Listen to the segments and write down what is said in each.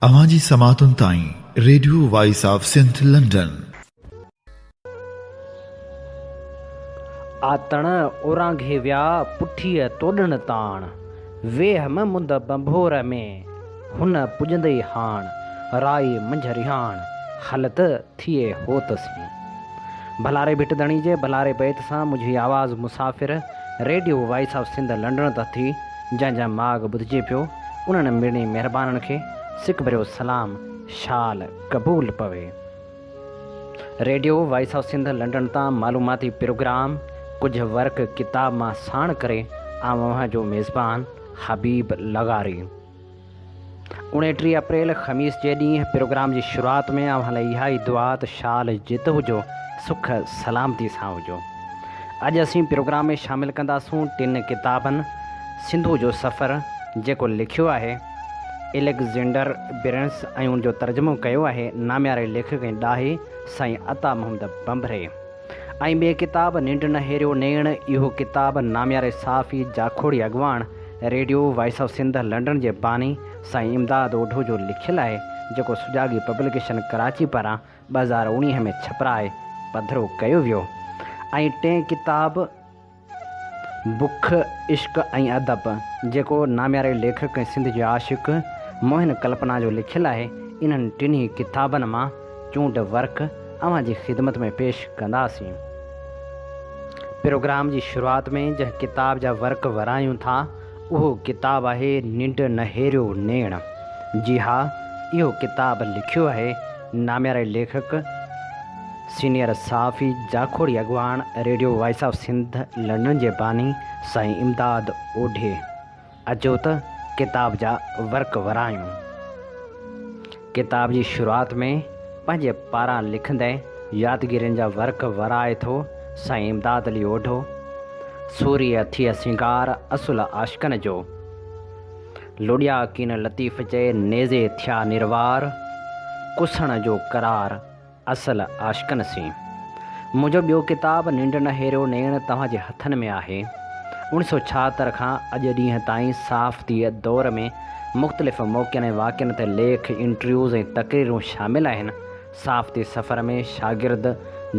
अवांजी समातुन ताईं radio voice of Sindh London. आतण ओरांघे व्या पुठीअ तोड़ण ताण, वेह म मुंद बंभोर में हुन पुॼंदई हाण, राई मंझ रिहाण हलत थिए होतसी। भलारे भिटदणी जे भलारे बैत सां मुंहिंजी आवाज़ मुसाफ़िर radio voice of Sindh London त थी, जंहिंजा माग ॿुधिजे पियो उन्हनि मिड़नी महिरबाननि खे सिक भरियो सलाम शाल क़बूल पवे। Radio voice of Sindh London तां मालूमाती प्रोग्राम कुछ वर्क किताब मां साण करे आवां जो मेज़बान हबीब लगारी। 29 अप्रैल ख़मीस जे ॾींहुं प्रोग्राम जी शुरूआति में अव्हां लाइ इहा ई दुआ त शाल जित हुजो, सुख सलामती सां हुजो। अॼु असीं प्रोग्राम में शामिलु कंदासूं 3 किताबनि। सिंधु जो सफ़र जेको लिखियो आहे एलेक्जेंडर बेरेंस ऐं उनजो तर्जुमो कयो आहे नाम्यारे लेखक ऐं ॾाहे साईं अता मोहम्मद बंभरे। ऐं ॿिए किताब निंड न हेरियो नेण, इहो किताब नाम्यारे साफ़ी जाखोड़ी अॻवान radio voice of Sindh London जे बानी साईं इमदाद ओढो जो लिखियलु आहे, जेको सुजागी पब्लिकेशन कराची पारां 2019 में छपराए पधरो कयो वियो। ऐं 3 किताब बुख इश्क ऐं अदब, जेको नाम्यारे लेखक ऐं सिंध जे आशिक़ मोहिन कल्पना जो लिखियलु आहे। इन्हनि 3 किताबनि मां चूंड वर्क अव्हां जी ख़िदमत में पेश कंदासीं। प्रोग्राम जी शुरूआति में जंहिं किताब जा वर्क वरायूं था उहो किताब आहे निंड न हेरियो नेण। जी हा, इहो किताब लिखियो आहे नाम्यारे लेखक सीनियर साफ़ी जाखोड़ी अॻवान radio voice of Sindh London जे बानी साईं इमदाद ओढे। अचो त किताब जा वर्क वरायूं। किताब जी शुरूआति में पंहिंजे पारां लिखंदे यादगिरियुनि जा वर्क वराए थो साईं इमदाद अली ओढो। सूर्य थिए सिंगार असुल आशिकन जो, लुॾिया कीन लतीफ़ चए नेज़े थिया निर्वार, कुसण जो करार असल आशिकन सी। मुंहिंजो ॿियो किताब निंड न हेरियो नेण तव्हांजे हथनि में आहे। 1976 खां अॼु ॾींहं ताईं साफ़ती दौर में मुख़्तलिफ़ मौक़नि ऐं वाक़िअनि ते लेख, इंटरव्यूज़ ऐं तक़रीरूं शामिलु आहिनि। साफ़ती सफ़र में शागिर्द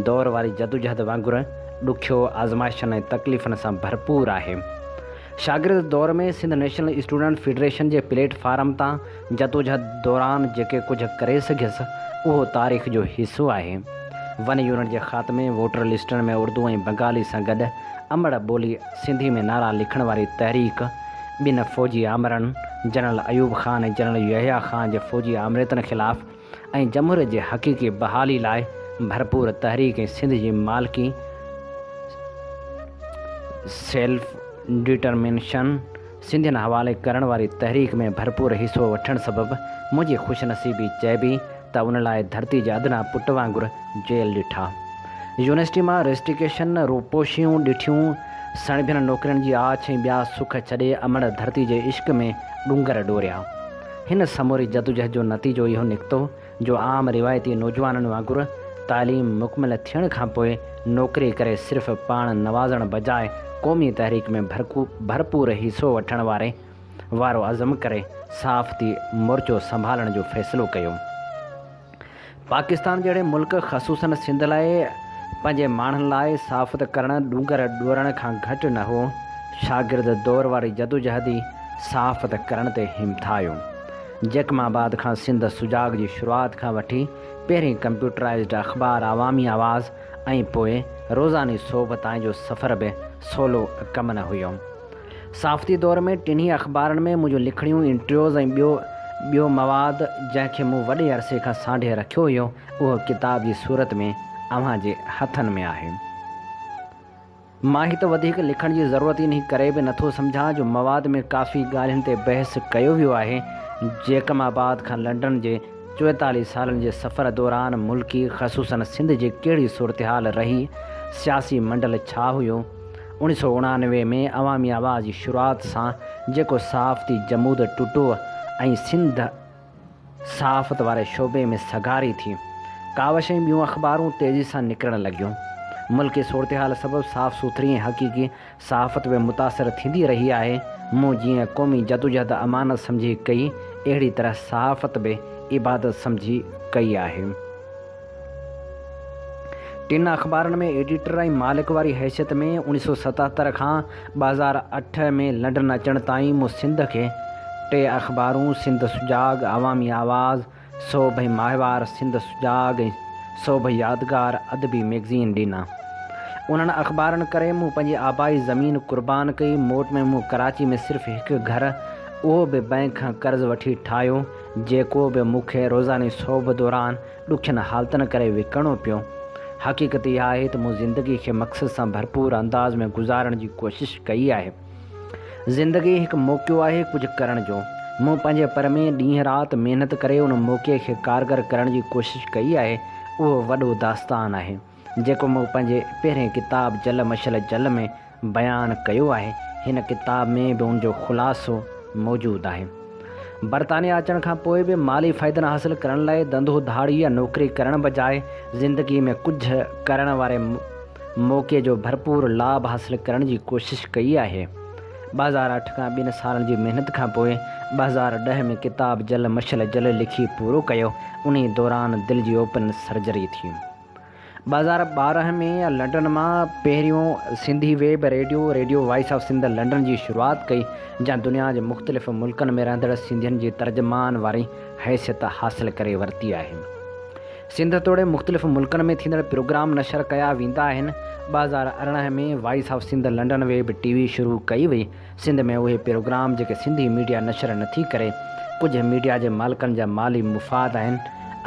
दौर वारी जदोजहद वांगुरु ॾुखियो आज़माइशनि ऐं तकलीफ़ुनि सां भरपूर आहे। शागिर्द दौर में सिंध नेशनल स्टूडेंट फेडरेशन जे प्लेटफार्म तां जदोजहद दौरान जेके कुझु करे सघियसि उहो तारीख़ जो हिसो आहे। वन यूनिट जे ख़ात्मे, वोटर लिस्टनि में उर्दू ऐं बंगाली सां गॾु अमड़ ॿोली सिंधी में नारा लिखण वारी तहरीक, 2 फ़ौजी आमरनि जनरल अयूब ख़ान ऐं जनरल यहया ख़ान जे फ़ौजी आमरियतनि ख़िलाफ़ ऐं जमहूरियत जे हक़ीक़ी बहाली लाइ भरपूर तहरीक ऐं सिंध जी मालिकी सेल्फ डिटर्मिनेशन सिंधियुनि हवाले करण वारी तहरीक में भरपूर हिसो वठण सबबि मुंहिंजी ख़ुशनसीबी चइबी त उन लाइ धरती जे अदना पुट वांगुरु जेल ॾिठा। यूनिवर्सिटी मां रेस्टिकेशन रूपोशियूं ॾिठियूं, सणभियुनि नौकरियुनि जी आछ ऐं ॿिया सुख छॾे अमड़ धरती जे इश्क में ॾूंगर ॾोरिया। हिन समूरी जदोजहद जो नतीजो इहो निकितो जो आम रिवायती नौजवाननि वांगुरु तालीम मुकमिल थियण खां पोइ नौकिरी करे सिर्फ़ु पाण नवाज़ण बजाए क़ौमी तहरीक में भरपूर हिसो वठण वारो अज़म करे साफ़ती मोर्चो संभालण जो फ़ैसिलो कयो। पाकिस्तान जहिड़े मुल्क ख़सूसन सिंध लाइ पंहिंजे माण्हुनि लाइ साफ़त करण ॾूंगर ॾोरण खां घटि न हो। शागिर्द दौर वारी जदोजहदी साफ़त करण ते हिमथायो। जैकमाबाद खां सिंध सुजाग जी शुरूआति खां वठी पहिरीं कंप्यूटराइज़्ड अख़बार आवामी आवाज़ ऐं पोइ रोज़ानी सोभ ताईं जो सफ़र बि सवलो कम न हुयो। साफ़ती दौर में 3 अख़बारनि में मुंहिंजूं लिखणियूं, इंटरव्यूज़ ऐं ॿियो मवाद जंहिंखे मूं वॾे अरसे खां सांढे रखियो हुयो, उहो किताब जी सूरत में अव्हां जे हथनि में आहे। मां ही त वधीक लिखण जी ज़रूरत ई करे बि नथो सम्झां जो मवाद में काफ़ी ॻाल्हियुनि ते बहस कयो वियो आहे। जैकमाबाद खां लंडन जे 44 सालनि जे सफ़र दौरान मुल्की ख़सूसन सिंध जी कहिड़ी सूरतहाल रही, सियासी मंडल छा हुयो। 1989 में अवामी आवाज़ जी शुरूआति सां जेको साफ़ती जमूद टुटो ऐं सिंध साफ़त वारे शोबे में सगारी थी, कावश ऐं ॿियूं अख़बारूं तेज़ी सां निकिरण लॻियूं। मुल्की सूरतहाल सबबि साफ़ सुथरी ऐं हक़ीक़ी साफ़त में मुतासिर थींदी रही आहे। मूं जीअं क़ौमी जदोजहद अमानत सम्झी कई, अहिड़ी तरह सहाफ़त बि इबादत सम्झी कई आहे। टिनि अख़बारनि में एडिटर ऐं मालिक वारी हैसियत में 1977 खां 2008 में लंडन अचण ताईं मूं सिंध खे 3 अख़बारूं सिंध सुजाॻ, अवामी आवाज़, सोभ ऐं माहिवार सिंध सुजाॻ ऐं सोभ यादगार अदबी मैगज़ीन ॾिना। उन्हनि अख़बारनि करे मूं पंहिंजी आबाई ज़मीन क़ुर्बान कई। मोट में मूं कराची में सिर्फ़ु हिकु घर, उहो बि बैंक खां कर्ज़ु वठी ठाहियो, जेको बि मूंखे रोज़ानी सोभ दौरान ॾुखियनि हालतुनि करे विकिणो पियो। हक़ीक़त इहा आहे त मूं ज़िंदगी खे मक़सद सां भरपूर अंदाज़ में गुज़ारण जी कोशिशि कई आहे। ज़िंदगी हिकु मौक़ो आहे कुझु करण जो। मूं पंहिंजे पर में ॾींहुं राति महिनत करे उन मौक़े खे कारगर करण जी कोशिशि कई आहे। उहो वॾो दास्तान आहे जेको मूं पंहिंजे पहिरें किताब जल मशल जल में बयानु कयो आहे। हिन किताब में बि उनजो ख़ुलासो मौजूदु आहे। बरतानिया अचण खां पोइ बि माली फ़ाइदनि हासिलु करण लाइ धंधो धाड़ी या नौकिरी करण बजाए ज़िंदगी में कुझु करण वारे मौक़े जो भरपूर लाभ हासिलु करण जी कोशिशि कई आहे। 2008 खां 2 सालनि जी महिनत खां पोइ 2010 में किताब जल मशल जल लिखी पूरो कयो। उन दौरान दिलि जी ओपन सर्जरी थी। 2012 में लंडन मां पहिरियों Sindhi web radio voice of Sindh London जी शुरूआति कई, जहां दुनिया जे मुख़्तलिफ़ मुल्कनि में रहंदड़ सिंधियुनि जी तर्जमान वारी हैसियत हासिलु करे वरिती आहे। सिंध तोड़े मुख़्तलिफ़ मुल्कनि में थींदड़ प्रोग्राम नशर कया वेंदा आहिनि। 2018 में voice of Sindh London web TV शुरू कई वई। सिंध में उहे प्रोग्राम जेके सिंधी मीडिया नशर नथी करे, कुझु मीडिया जे मालिकनि जा माली मुफ़ाद आहिनि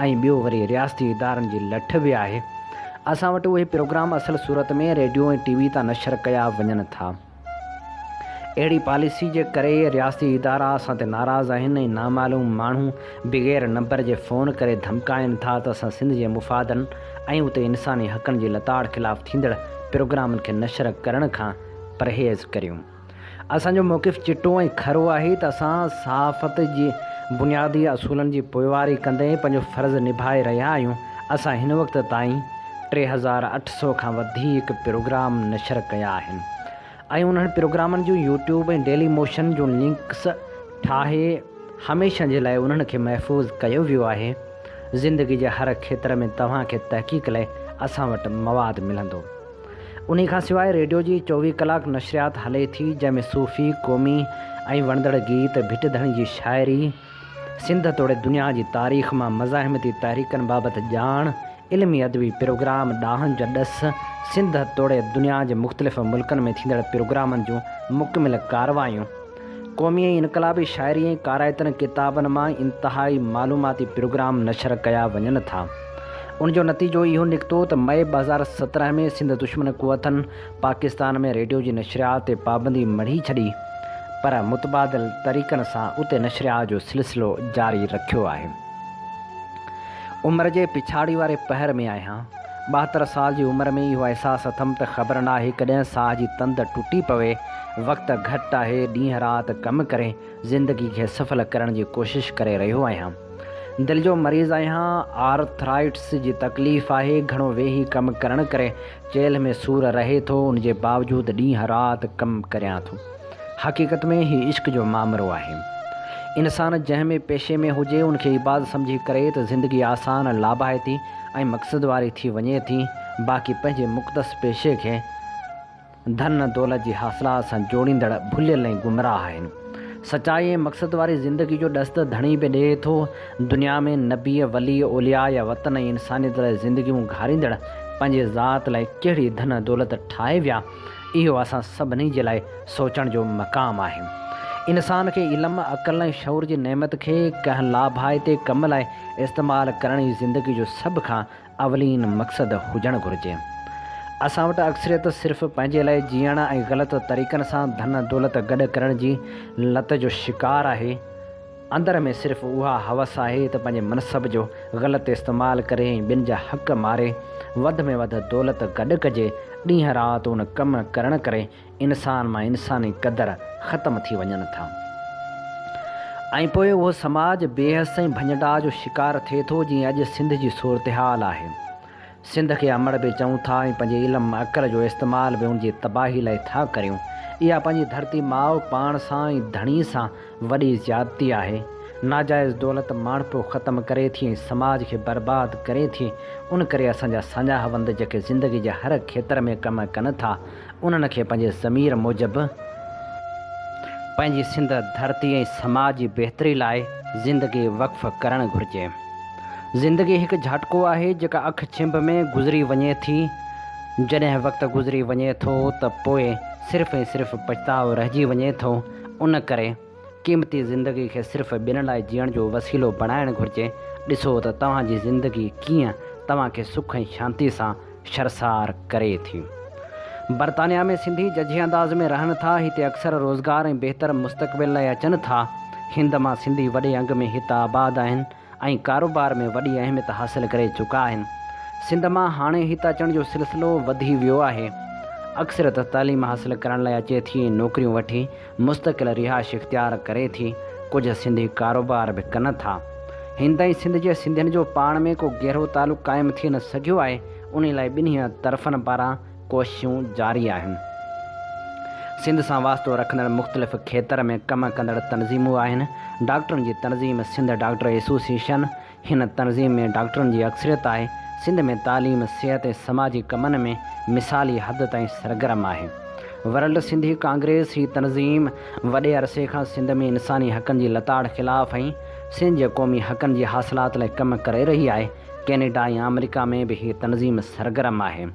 ऐं ॿियो वरी रियासती इदारनि जी लठ बि आहे। असां वटि उहे प्रोग्राम असल सूरत में रेडियो ऐं टीवी तां नशर कया वञनि था। अहिड़ी पॉलिसी जे करे रियासती इदारा असां ते नाराज़ आहिनि ऐं नामालूम माण्हू बग़ैर नंबर जे फ़ोन करे धमकाइनि था त असां सिंध जे मुफ़ादनि ऐं उते इंसानी हक़नि जी लताड़ ख़िलाफ़ु थींदड़ प्रोग्रामनि खे नशर करण खां परहेज़ करियूं। असांजो मौक़िफ़ चिटो ऐं खरो आहे त असां सहाफ़त जी बुनियादी असूलनि जी पोइवारी कंदे पंहिंजो फ़र्ज़ु निभाए रहिया आहियूं। असां हिन वक़्त ताईं 3800 खां वधीक प्रोग्राम नशर कया आहिनि ऐं उन्हनि प्रोग्रामनि जूं यूट्यूब ऐं डेली मोशन जूं लिंक्स ठाहे हमेशह जे लाइ उन्हनि खे महफ़ूज़ कयो वियो आहे। ज़िंदगी जे हर खेत्र में तव्हांखे तहक़ीक़ लाइ असां वटि मवाद मिलंदो। उन खां सवाइ रेडियो जी 24 कलाक नशरियात हले थी, जंहिंमें सूफ़ी, क़ौमी ऐं वणंदड़ गीत, भिट धणी जी शाइरी, सिंध तोड़े दुनिया जी तारीख़ मां मज़ाहिमती तहरीकनि बाबति ॼाण, इल्मी अदबी प्रोग्राम ॾाहनि जा ॾस, सिंध तोड़े दुनिया जे मुख़्तलिफ़ मुल्कनि में थींदड़ प्रोग्रामनि जूं मुकमिल कारवायूं, क़ौमी ऐं इनक़लाबी शाइरी ऐं काराइतनि किताबनि मां इंतिहाई मालूमाती प्रोग्राम नशर कया वञनि था। उनजो नतीजो इहो निकितो त मई 2017 में सिंध दुश्मन क़ुवतनि पाकिस्तान में रेडियो जी नशरियात ते पाबंदी मढ़ी छॾी, पर मुतबादिल तरीक़नि सां उते नशरियात जो सिलसिलो जारी रखियो आहे। उमिरि जे पिछाड़ी वारे पहर में आहियां। 72 साल जी उमिरि में इहो अहसासु अथमि त ख़बर न आहे कॾहिं साह जी तंद टुटी पवे। वक़्तु घटि आहे, ॾींहुं राति कमु करे ज़िंदगी खे सफल करण जी कोशिशि करे रहियो आहियां। दिलि जो मरीज़ आहियां, आर्थराइटिस जी तकलीफ़ आहे। घणो वेही कमु करण करे चेल्हि में सूरु रहे थो, उन जे बावजूदु ॾींहुं राति कमु करियां थो। हक़ीक़त में हीउ इश्क़ जो मामिरो आहे। इंसान जंहिं में पेशे में हुजे उनखे इबादत सम्झी करे त ज़िंदगी आसान, लाभाइती ऐं मक़सद वारी थी वञे थी। बाक़ी पंहिंजे मुक़दस पेशे खे धन दौलत जी हासिलात सां जोड़ींदड़ भुलियल ऐं गुमराह आहिनि। सचाई ऐं मक़सद वारी ज़िंदगी जो ॾस्त धणी बि ॾिए थो। दुनिया में नबी, वली, ओलिया या वतन ऐं इंसानियत लाइ ज़िंदगियूं घारींदड़ पंहिंजे ज़ात लाइ कहिड़ी धन दौलत ठाहे विया, इहो असां सभिनी जे लाइ सोचण जो मक़ाम आहे। इंसान खे इल्म, अक़ल ऐं शऊर जी नेमत खे कंहिं लाभाइते कम लाइ इस्तेमालु करण जी ज़िंदगी जो सभ खां अवलीन मक़सदु हुजणु घुरिजे। असां वटि अक्सरियत सिर्फ़ु पंहिंजे लाइ जीअण ऐं ग़लति तरीक़नि सां धन दौलत गॾु करण जी लत जो शिकार आहे। अंदर में सिर्फ़ु उहा हवस आहे त पंहिंजे मनसब जो ग़लति इस्तेमालु करे ऐं ॿिनि जा हक़ मारे वधि में वधि दौलत गॾु कजे। ॾींहुं राति उन कमु करण करे इंसान मां इंसानी क़दर ख़तमु थी वञनि था ऐं पोइ उहो समाज बेहस ऐं भञडाह जो शिकार थिए थो, जीअं अॼु सिंध जी सूरत हाल आहे। सिंध खे अमड़ बि चऊं था ऐं पंहिंजे इल्म अक़ल जो इस्तेमालु बि उनजी तबाही लाइ था करियूं। इहा पंहिंजी धरती माउ पाण सां ऐं धणी सां वॾी ज़्यादती आहे। नाजाइज़ दौलत माणपो ख़त्म करे थी, समाज खे बर्बाद करे थी। उन करे असांजा साझा हवंद जेके ज़िंदगी जे हर खेत्र में कम कनि था, उन्हनि खे पंहिंजे ज़मीर मूजिबि पंहिंजी सिंध धरती ऐं समाज जी बहितरी लाइ ज़िंदगी वक़्फ़ करणु घुरिजे। ज़िंदगी हिकु झटको आहे जेका अख छिंभ में गुज़री वञे थी। जॾहिं वक़्तु गुज़री वञे थो त पोइ सिर्फ़ु ऐं सिर्फ़ु पछतावो रहिजी वञे थो। उन करे क़ीमती ज़िंदगी खे सिर्फ़ु ॿियनि लाइ जीअण जो वसीलो बणाइणु घुरिजे। ॾिसो त तव्हांजी ज़िंदगी कीअं तव्हांखे सुख ऐं शांती सां शर्मसार करे थी। बरतानिया में सिंधी जझे अंदाज़ में रहनि था। हिते अक्सर रोज़गार ऐं बहितर मुस्तक़बिल लाइ अचनि था। हिंद मां सिंधी वॾे अंग में हिते आबाद आहिनि ऐं कारोबार में वॾी अहमियत हासिल करे चुका आहिनि। सिंध मां हाणे हिते अचण जो सिलसिलो वधी वियो आहे। अक्सरत तालीम हासिल करण लाइ अचे थी, नौकरियूं वठी मुस्तक़िल रिहाइश इख़्तियार करे थी। कुझु सिंधी कारोबार बि कनि था। हिंद ऐं सिंध जे सिंधियुनि जो पाण में को गहरो तालुक़ु क़ाइमु थी न सघियो आहे। उन लाइ ॿिन्ही तरफ़नि पारां कोशिशूं जारी आहिनि। सिंध सां वास्तो रखंदड़ मुख़्तलिफ़ खेत्र में कमु कंदड़ तनज़ीमूं आहिनि। डॉक्टरनि जी तनज़ीम सिंध डॉक्टर एसोसिएशन, हिन तनज़ीम में डॉक्टरनि जी अक्सरियत आहे। सिंध में तालीम, सिहत ऐं समाजी कमनि में मिसाली हद ताईं सरगर्म आहे। वर्ल्ड सिंधी कांग्रेस ही तनज़ीम वॾे अरसे खां सिंध में इंसानी हक़नि जी लताड़ ख़िलाफ़ ऐं सिंध जे क़ौमी हक़नि जी हासिलात लाइ कमु करे रही आहे। कैनेडा ऐं अमेरिका में बि हीअ तनज़ीम सरगर्म आहे।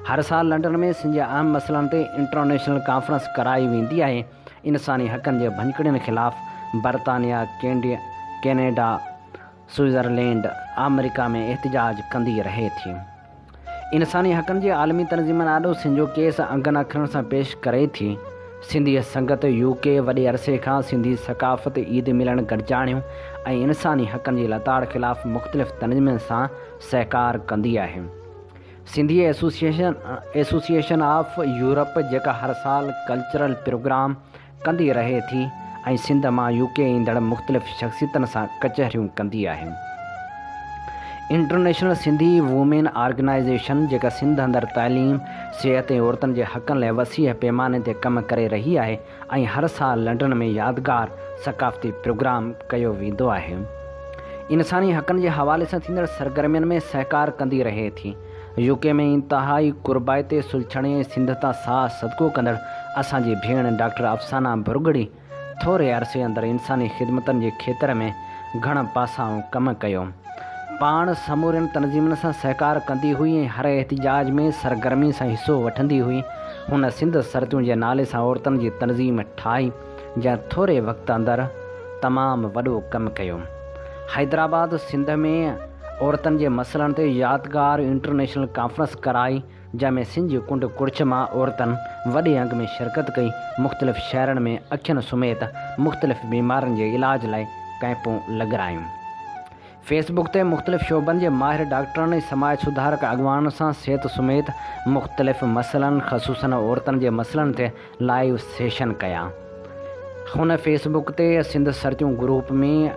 हर साल लंडन में सिंध जे अहम मसइलनि ते इंटरनेशनल कॉन्फ्रेंस कराई वेंदी आहे। इंसानी हक़नि जे भञकड़ियुनि ख़िलाफ़ बरतानिया, कैनेडा, स्विट्ज़रलैंड, अमेरिका में एहतिजाज कंदी रहे थी। इंसानी हक़नि जे आलमी तनज़ीम ॾाढो सिंध जो केस अंगनि अखरनि सां पेश करे थी। सिंधी संगत यूके वॾे अरसे खां सिंधी सक़ाफ़त, ईद मिलण, गॾिजाणियूं ऐं इंसानी हक़नि जी लताड़ ख़िलाफ़ मुख़्तलिफ़ तनज़ीमनि सां सहकार कंदी आहे। सिंधी एसोसिएशन ऑफ यूरोप जेका हर साल कल्चरल प्रोग्राम कंदी रहे थी ऐं सिंध मां यूके ईंदड़ मुख़्तलिफ़ शख़्सियतनि सां कचहरियूं कंदी आहे। इंटरनेशनल सिंधी वूमेन ऑर्गेनाइज़ेशन जेका सिंध अंदरि तालीम, सिहत ऐं औरतुनि जे हक़नि लाइ वसीह पैमाने ते कमु करे रही आहे ऐं हर साल लंडन में यादगार सक़ाफ़ती प्रोग्राम कयो वेंदो आहे। इंसानी हक़नि जे हवाले सां थींदड़ सरगर्मियुनि में सहकार कंदी रहे थी। यूके में इंतहाई कुर्बाइते सुलझणे ऐं सिंध तां साह सदको कंदड़ असांजी भेण डॉक्टर अफ़साना भुरगड़ी थोरे अरसे अंदरि इंसानी ख़िदमतनि जे खेत्र में घण पासाऊं कमु कयो। पाण समूरनि तनज़ीमनि सां सहकार कंदी हुई ऐं हर एहतिजाज में सरगर्मी सां हिसो वठंदी हुई। हुन सिंध सरतियुनि जे नाले सां औरतुनि जी तनज़ीम ठाही, जंहिं थोरे वक़्तु अंदरि तमामु वॾो कमु कयो। हैदराबाद सिंध में औरतुनि जे मसइलनि ते यादगार इंटरनेशनल कॉन्फ्रेंस कराई, जंहिंमें सिंध जी कुंड कुड़िछ मां औरतुनि वॾे अंग में शिरकत कई। मुख़्तलिफ़ शहरनि में अखियुनि समेत मुख़्तलिफ़ बीमारियुनि जे इलाज लाइ कैंपूं लॻारायूं। फेसबुक ते मुख़्तलिफ़ शोबनि जे माहिर डॉक्टरनि ऐं समाज सुधारक अॻवाननि सां सिहत समेत मुख़्तलिफ़ मसइलनि, ख़ुसूसन औरतुनि जे मसइलनि ते लाइव सेशन कया। हुन फेसबुक ते सिंध सरतियूं ग्रुप में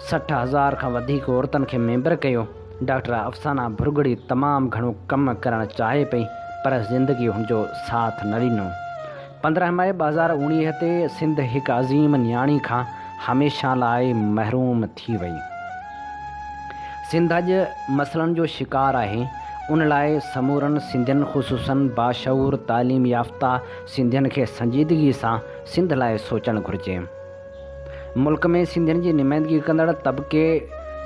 60,000 खां वधीक औरतुनि खे मेंबर कयो। डॉक्टर अफ़साना भुरगड़ी तमामु घणो कमु करणु चाहे पई, पर ज़िंदगी हुनजो साथ न ॾिनो। 15 मई 2019 ते सिंध हिकु अज़ीम न्याणी खां हमेशह लाइ महरूम थी वई। सिंध अॼु मसइलनि जो शिकार आहे। उन लाइ समूरनि सिंधियुनि, ख़ुसूसन बाशऊर तालीम याफ़्ता सिंधियुनि खे संजीदगी सां सिंध लाइ सोचणु घुरिजे। मुल्क में सिंधियुनि जी नुमाइंदगी कंदड़ तबिके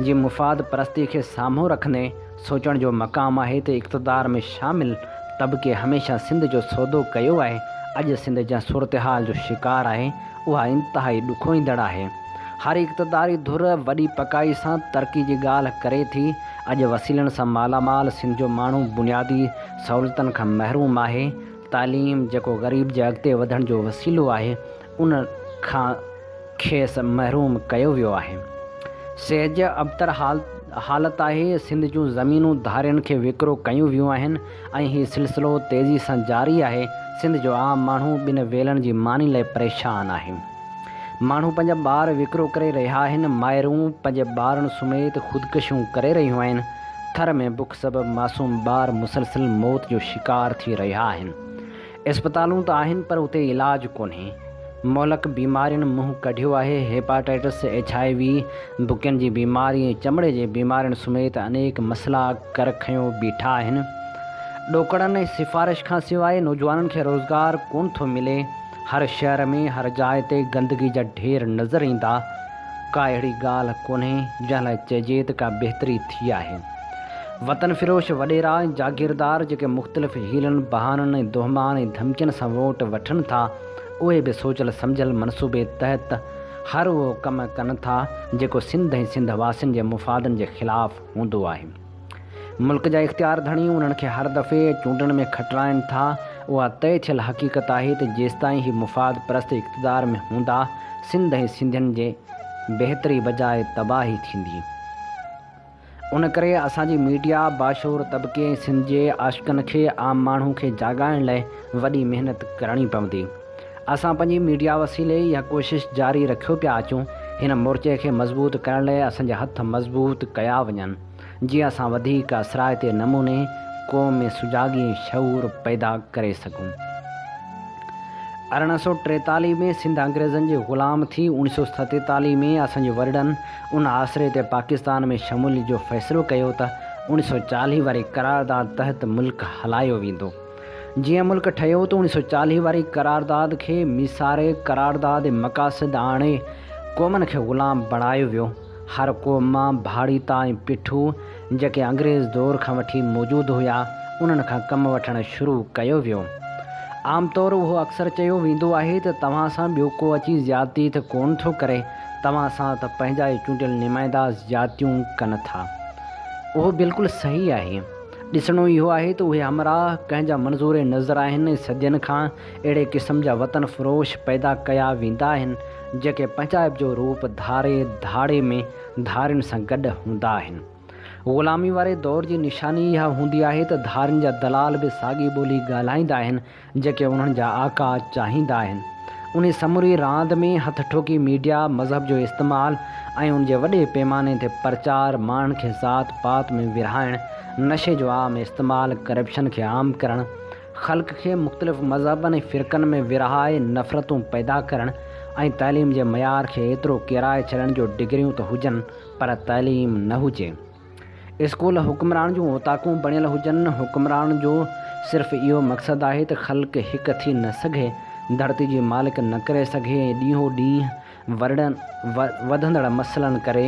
जी मुफ़ाद परस्ती खे साम्हूं रखंदे सोचण जो मक़ाम आहे त इक़्तिदार में शामिल तबिके हमेशह सिंध जो सौदो कयो आहे। अॼु सिंध जंहिं सूरतहाल जो शिकार आहे, उहा इंतिहाई ॾुखोईंदड़ आहे। हर इक़्तिदारी धुर वॾी पकाई सां तरक़ी जी ॻाल्हि करे थी। अॼु वसीलनि सां मालामाल सिंध जो माण्हू बुनियादी सहूलियतुनि खां महरूम आहे। तालीम जेको ग़रीब जे अॻिते वधण जो वसीलो आहे, उन खां खेसि महरूम कयो वियो आहे। सेज अबतर हालत आहे। सिंध जूं ज़मीनूं धारियुनि खे विकिरो कयूं वियूं आहिनि ऐं हीउ सिलसिलो तेज़ी सां जारी आहे। सिंध जो आम माण्हू ॿिनि वेलनि जी मानी लाइ परेशान आहे। माण्हू पंहिंजा ॿार विकिरो करे रहिया आहिनि। माइरूं पंहिंजे ॿारनि समेत ख़ुदकुशियूं करे रहियूं आहिनि। थर में बुख सबबि मासूम ॿार मुसलसिल मौत जो शिकार थी रहिया आहिनि। इस्पतालूं त आहिनि, पर उते इलाजु कोन्हे। मुल्क बीमारियुनि मुंहुं कढियो आहे। हेपाटाइटिस, HIV, बुकियुनि जी बीमारी ऐं चमड़े जे बीमारियुनि समेत अनेक मसइला कर खयो बीठा आहिनि। ॾोकड़नि ऐं सिफ़ारिश खां सवाइ नौजवाननि खे रोज़गार कोन थो मिले। हर शहर में हर जाइ ते गंदगी जा ढेर नज़र ईंदा। का अहिड़ी ॻाल्हि कोन्हे जंहिं लाइ चइजे त का बहितरी थी आहे। वतन फ़िरोश वॾेरा ऐं जागीरदार जेके मुख़्तलिफ़ हीलनि बहाननि ऐं दोहमान ऐं धमकियुनि सां वोट वठनि था, उहे बि सोचियल सम्झियल मनसूबे तहत हर उहो कमु कनि था जेको सिंध ऐं सिंध वासियुनि जे मुफ़ादनि जे ख़िलाफ़ु हूंदो आहे। मुल्क जा इख़्तियार धणी उन्हनि खे हर दफ़े चूंडनि में खटराइनि था। उहा तइ थियल हक़ीक़त आहे त जेसिताईं ही मुफ़ाद परस्त इक़्तिदार में हूंदा, सिंध ऐं सिंधियुनि जे बहितरी बजाए तबाही थींदी। उन करे असांजी मीडिया बाशूर तबिके ऐं सिंध जे आशिक़नि खे आम माण्हू खे जाॻाइण लाइ वॾी महिनत करणी पवंदी। असां पंहिंजी मीडिया वसीले इहा कोशिश जारी रखियो पिया अचूं। हिन मोर्चे खे मज़बूत करण लाइ असांजा हथ मज़बूत कया वञनि, जीअं असां वधीक असराइते नमूने क़ौम में सुजाॻी शऊर पैदा करे सघूं। 1843 में सिंध अंग्रेज़नि जे ग़ुलाम थी 1947 में असांजे वॾनि उन आसिरे ते पाकिस्तान में शमूलियत जो फ़ैसिलो कयो त 1940 वारी करारदाद तहत मुल्क हलायो वेंदो। जीअं मुल्क ठहियो त 1940 वारी करारदाद खे मिसारे करारदाद मक़ासिद आणे क़ौमनि खे ग़ुलाम बणायो वियो। हर क़ौम मां भाड़ीता ऐं पिठू जेके अंग्रेज़ दौर खां वठी मौजूदु हुया, उन्हनि खां कमु वठणु शुरू कयो वियो। आमतौरु उहो अक्सर चयो वेंदो आहे त तव्हां सां ॿियो को अची ज़्यादती त कोन थो करे, तव्हां सां त पंहिंजा ई चूंडियल नुमाइंदा ज़्यादतियूं कनि था। उहो बिल्कुलु सही आहे। ॾिसणो इहो आहे त उहे हमराह कंहिंजा मंज़ूर नज़र आहिनि। सदियुनि खां अहिड़े क़िस्म जा वतन फ़रोश पैदा कया वेंदा आहिनि जेके पंजाब जो रूप धारे धाड़े में धारियुनि सां गॾु हूंदा आहिनि। ग़ुलामी वारे दौर जी निशानी इहा हूंदी आहे त धारियुनि जा दलाल बि साॻी ॿोली ॻाल्हाईंदा आहिनि जेके उन्हनि जा आका चाहींदा आहिनि। उन समूरी रांदि में हथ ठोकी मीडिया, मज़हब जो इस्तेमालु ऐं उनजे वॾे पैमाने ते प्रचार, माण्हुनि खे ज़ात पात में विरहाइणु, नशे जो आम इस्तेमालु, करप्शन खे आम करणु, ख़ल्क़ खे मुख़्तलिफ़ मज़हबनि ऐं फ़िरक़नि में विरहाए नफ़रतूं पैदा करणु ऐं तइलीम जे मयार खे एतिरो किराए छॾण जो डिग्रियूं त हुजनि पर तइलीम न हुजे। स्कूल हुक्मरान जूं ओताकूं बणियल हुजनि। हुक्मरान जो सिर्फ़ु इहो मक़सदु आहे त ख़ल्क़ हिकु थी न सघे, धरती जी मालिक न करे सघे ऐं ॾींहों ॾींहुं वधंदड़ मसइलनि करे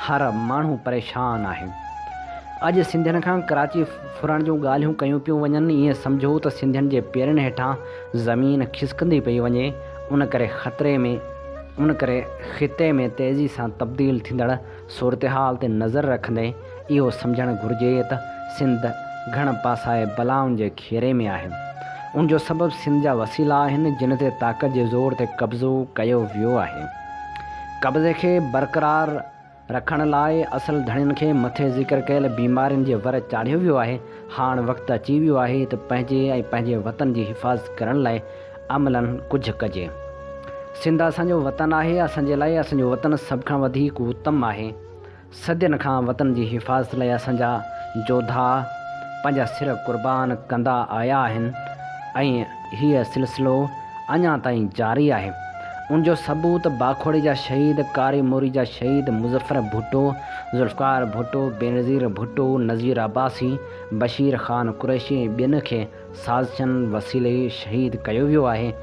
हर माण्हू परेशान आहे। अॼु सिंधियुनि खां कराची फुरण जूं ॻाल्हियूं कयूं पियूं वञनि। ईअं सम्झो त सिंधियुनि जे पेरनि हेठां ज़मीन खिसकंदी पई वञे। उन करे ख़िते में तेज़ी सां तब्दील थींदड़ सूरतहाल ते नज़र रखंदे इहो सम्झणु घुरिजे त सिंध घण पासाए बलाउनि जे घेरे में आहे। उन जो सबबु सिंध जा वसीला आहिनि जिन ते ताक़त जे ज़ोर ते कब्ज़ो कयो वियो आहे। कब्ज़े खे बरक़रार रखण लाइ असल धणियुनि खे मथे ज़िक्र कयल बीमारियुनि जे वर चाढ़ियो वियो आहे। हाणे वक़्तु अची वियो आहे त पंहिंजे वतन जी हिफ़ाज़त करण लाइ अमलनि कुझु कजे। सिंध असांजो वतन आहे। असांजे लाइ असांजो वतन सभ खां वधीक उत्तम आहे। सदियुनि खां वतन जी हिफ़ाज़त लाइ असांजा जोधा पंहिंजा सिर क़ुर्बान कंदा आया आहिनि ऐं हीअ सिलसिलो अञा ताईं जारी आहे। उनजो सबूत बाखोड़ी जा शहीद, कारी मोरी जा शहीद, मुज़फ़र भुट्टो, ज़ुल्फ़कार भुट्टो, बेनज़ीर भुट्टो, नज़ीर अब्बासी, बशीर ख़ान कुरैशी ऐं ॿियनि खे साज़िशनि वसीले शहीद कयो वियो आहे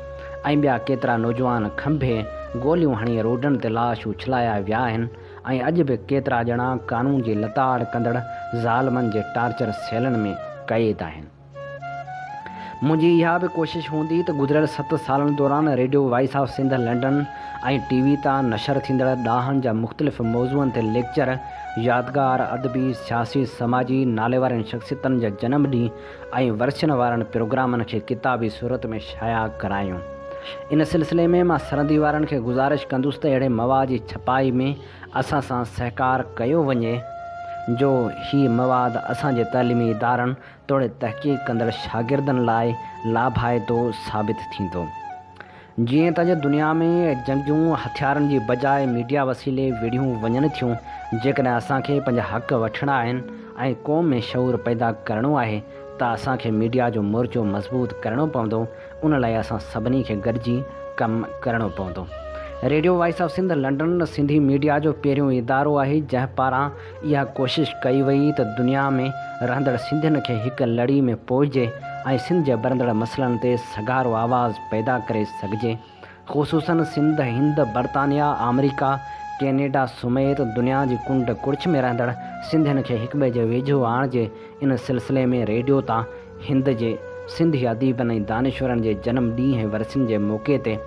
ऐं ॿिया केतिरा नौजवान खंभे गोलियूं हणी रोडनि ते लाश उछलाया विया आहिनि ऐं अॼु बि केतिरा ॼणा कानून जी लताड़ कंदड़ ज़ालिमनि जे टार्चर सेलनि में क़ैद आहिनि। मुंहिंजी इहा बि कोशिशि हूंदी त गुज़िरियल 7 सालनि दौरान radio voice of Sindh London ऐं TV तां नशर थींदड़ ॾाहनि जा मुख़्तलिफ़ मौज़ूअनि ते लेक्चर, यादगार, अदबी, सियासी, समाजी, नाले वारनि शख़्सियतनि जा जनम ॾींहुं ऐं वर्षनि वारनि प्रोग्रामनि खे किताबी सूरत में शाया करायूं। इन सिलसिले में मां सरहदी वारनि खे गुज़ारिश कंदुसि त अहिड़े मवाद जी छपाई में असां सां सहकार कयो वञे जो ही मवाद असांजे तइलीमी इदारनि तोड़े तहक़ीक़ कंदड़ शागिर्दनि लाइ लाभाइतो साबित थींदो। जीअं त दुनिया में जंगजूं हथियारनि जी बजाए मीडिया वसीले विढ़ियूं वञनि थियूं, जेकॾहिं असांखे पंहिंजा हक़ वठणा आहिनि ऐं क़ौम में शऊर पैदा करिणो आहे त असांखे मीडिया जो मोर्चो मज़बूत करिणो पवंदो। उन लाइ असां सभिनी खे गॾिजी कमु करणो पवंदो। Radio voice of Sindh London Sindhi media जो पहिरियों इदारो आहे जंहिं पारां इहा कोशिशि कई वई त दुनिया में रहंदड़ सिंधियुनि खे हिकु लड़ी में पोइजे ऐं सिंध जे बरंदड़ मसइलनि ते सगारो आवाज़ पैदा करे सघिजे। ख़ुसूसन सिंध हिंद बर्तानिया अमरीका कैनेडा समेत दुनिया जी कुंड कुड़िछ में रहंदड़ सिंधियुनि खे हिक ॿिए जे वेझो आणिजे। इन सिलसिले में रेडियो तां हिंद जे सिंधी अदीबनि ऐं दानिश्वरनि जे जनम ॾींहं वरसियुनि जे मौक़े ते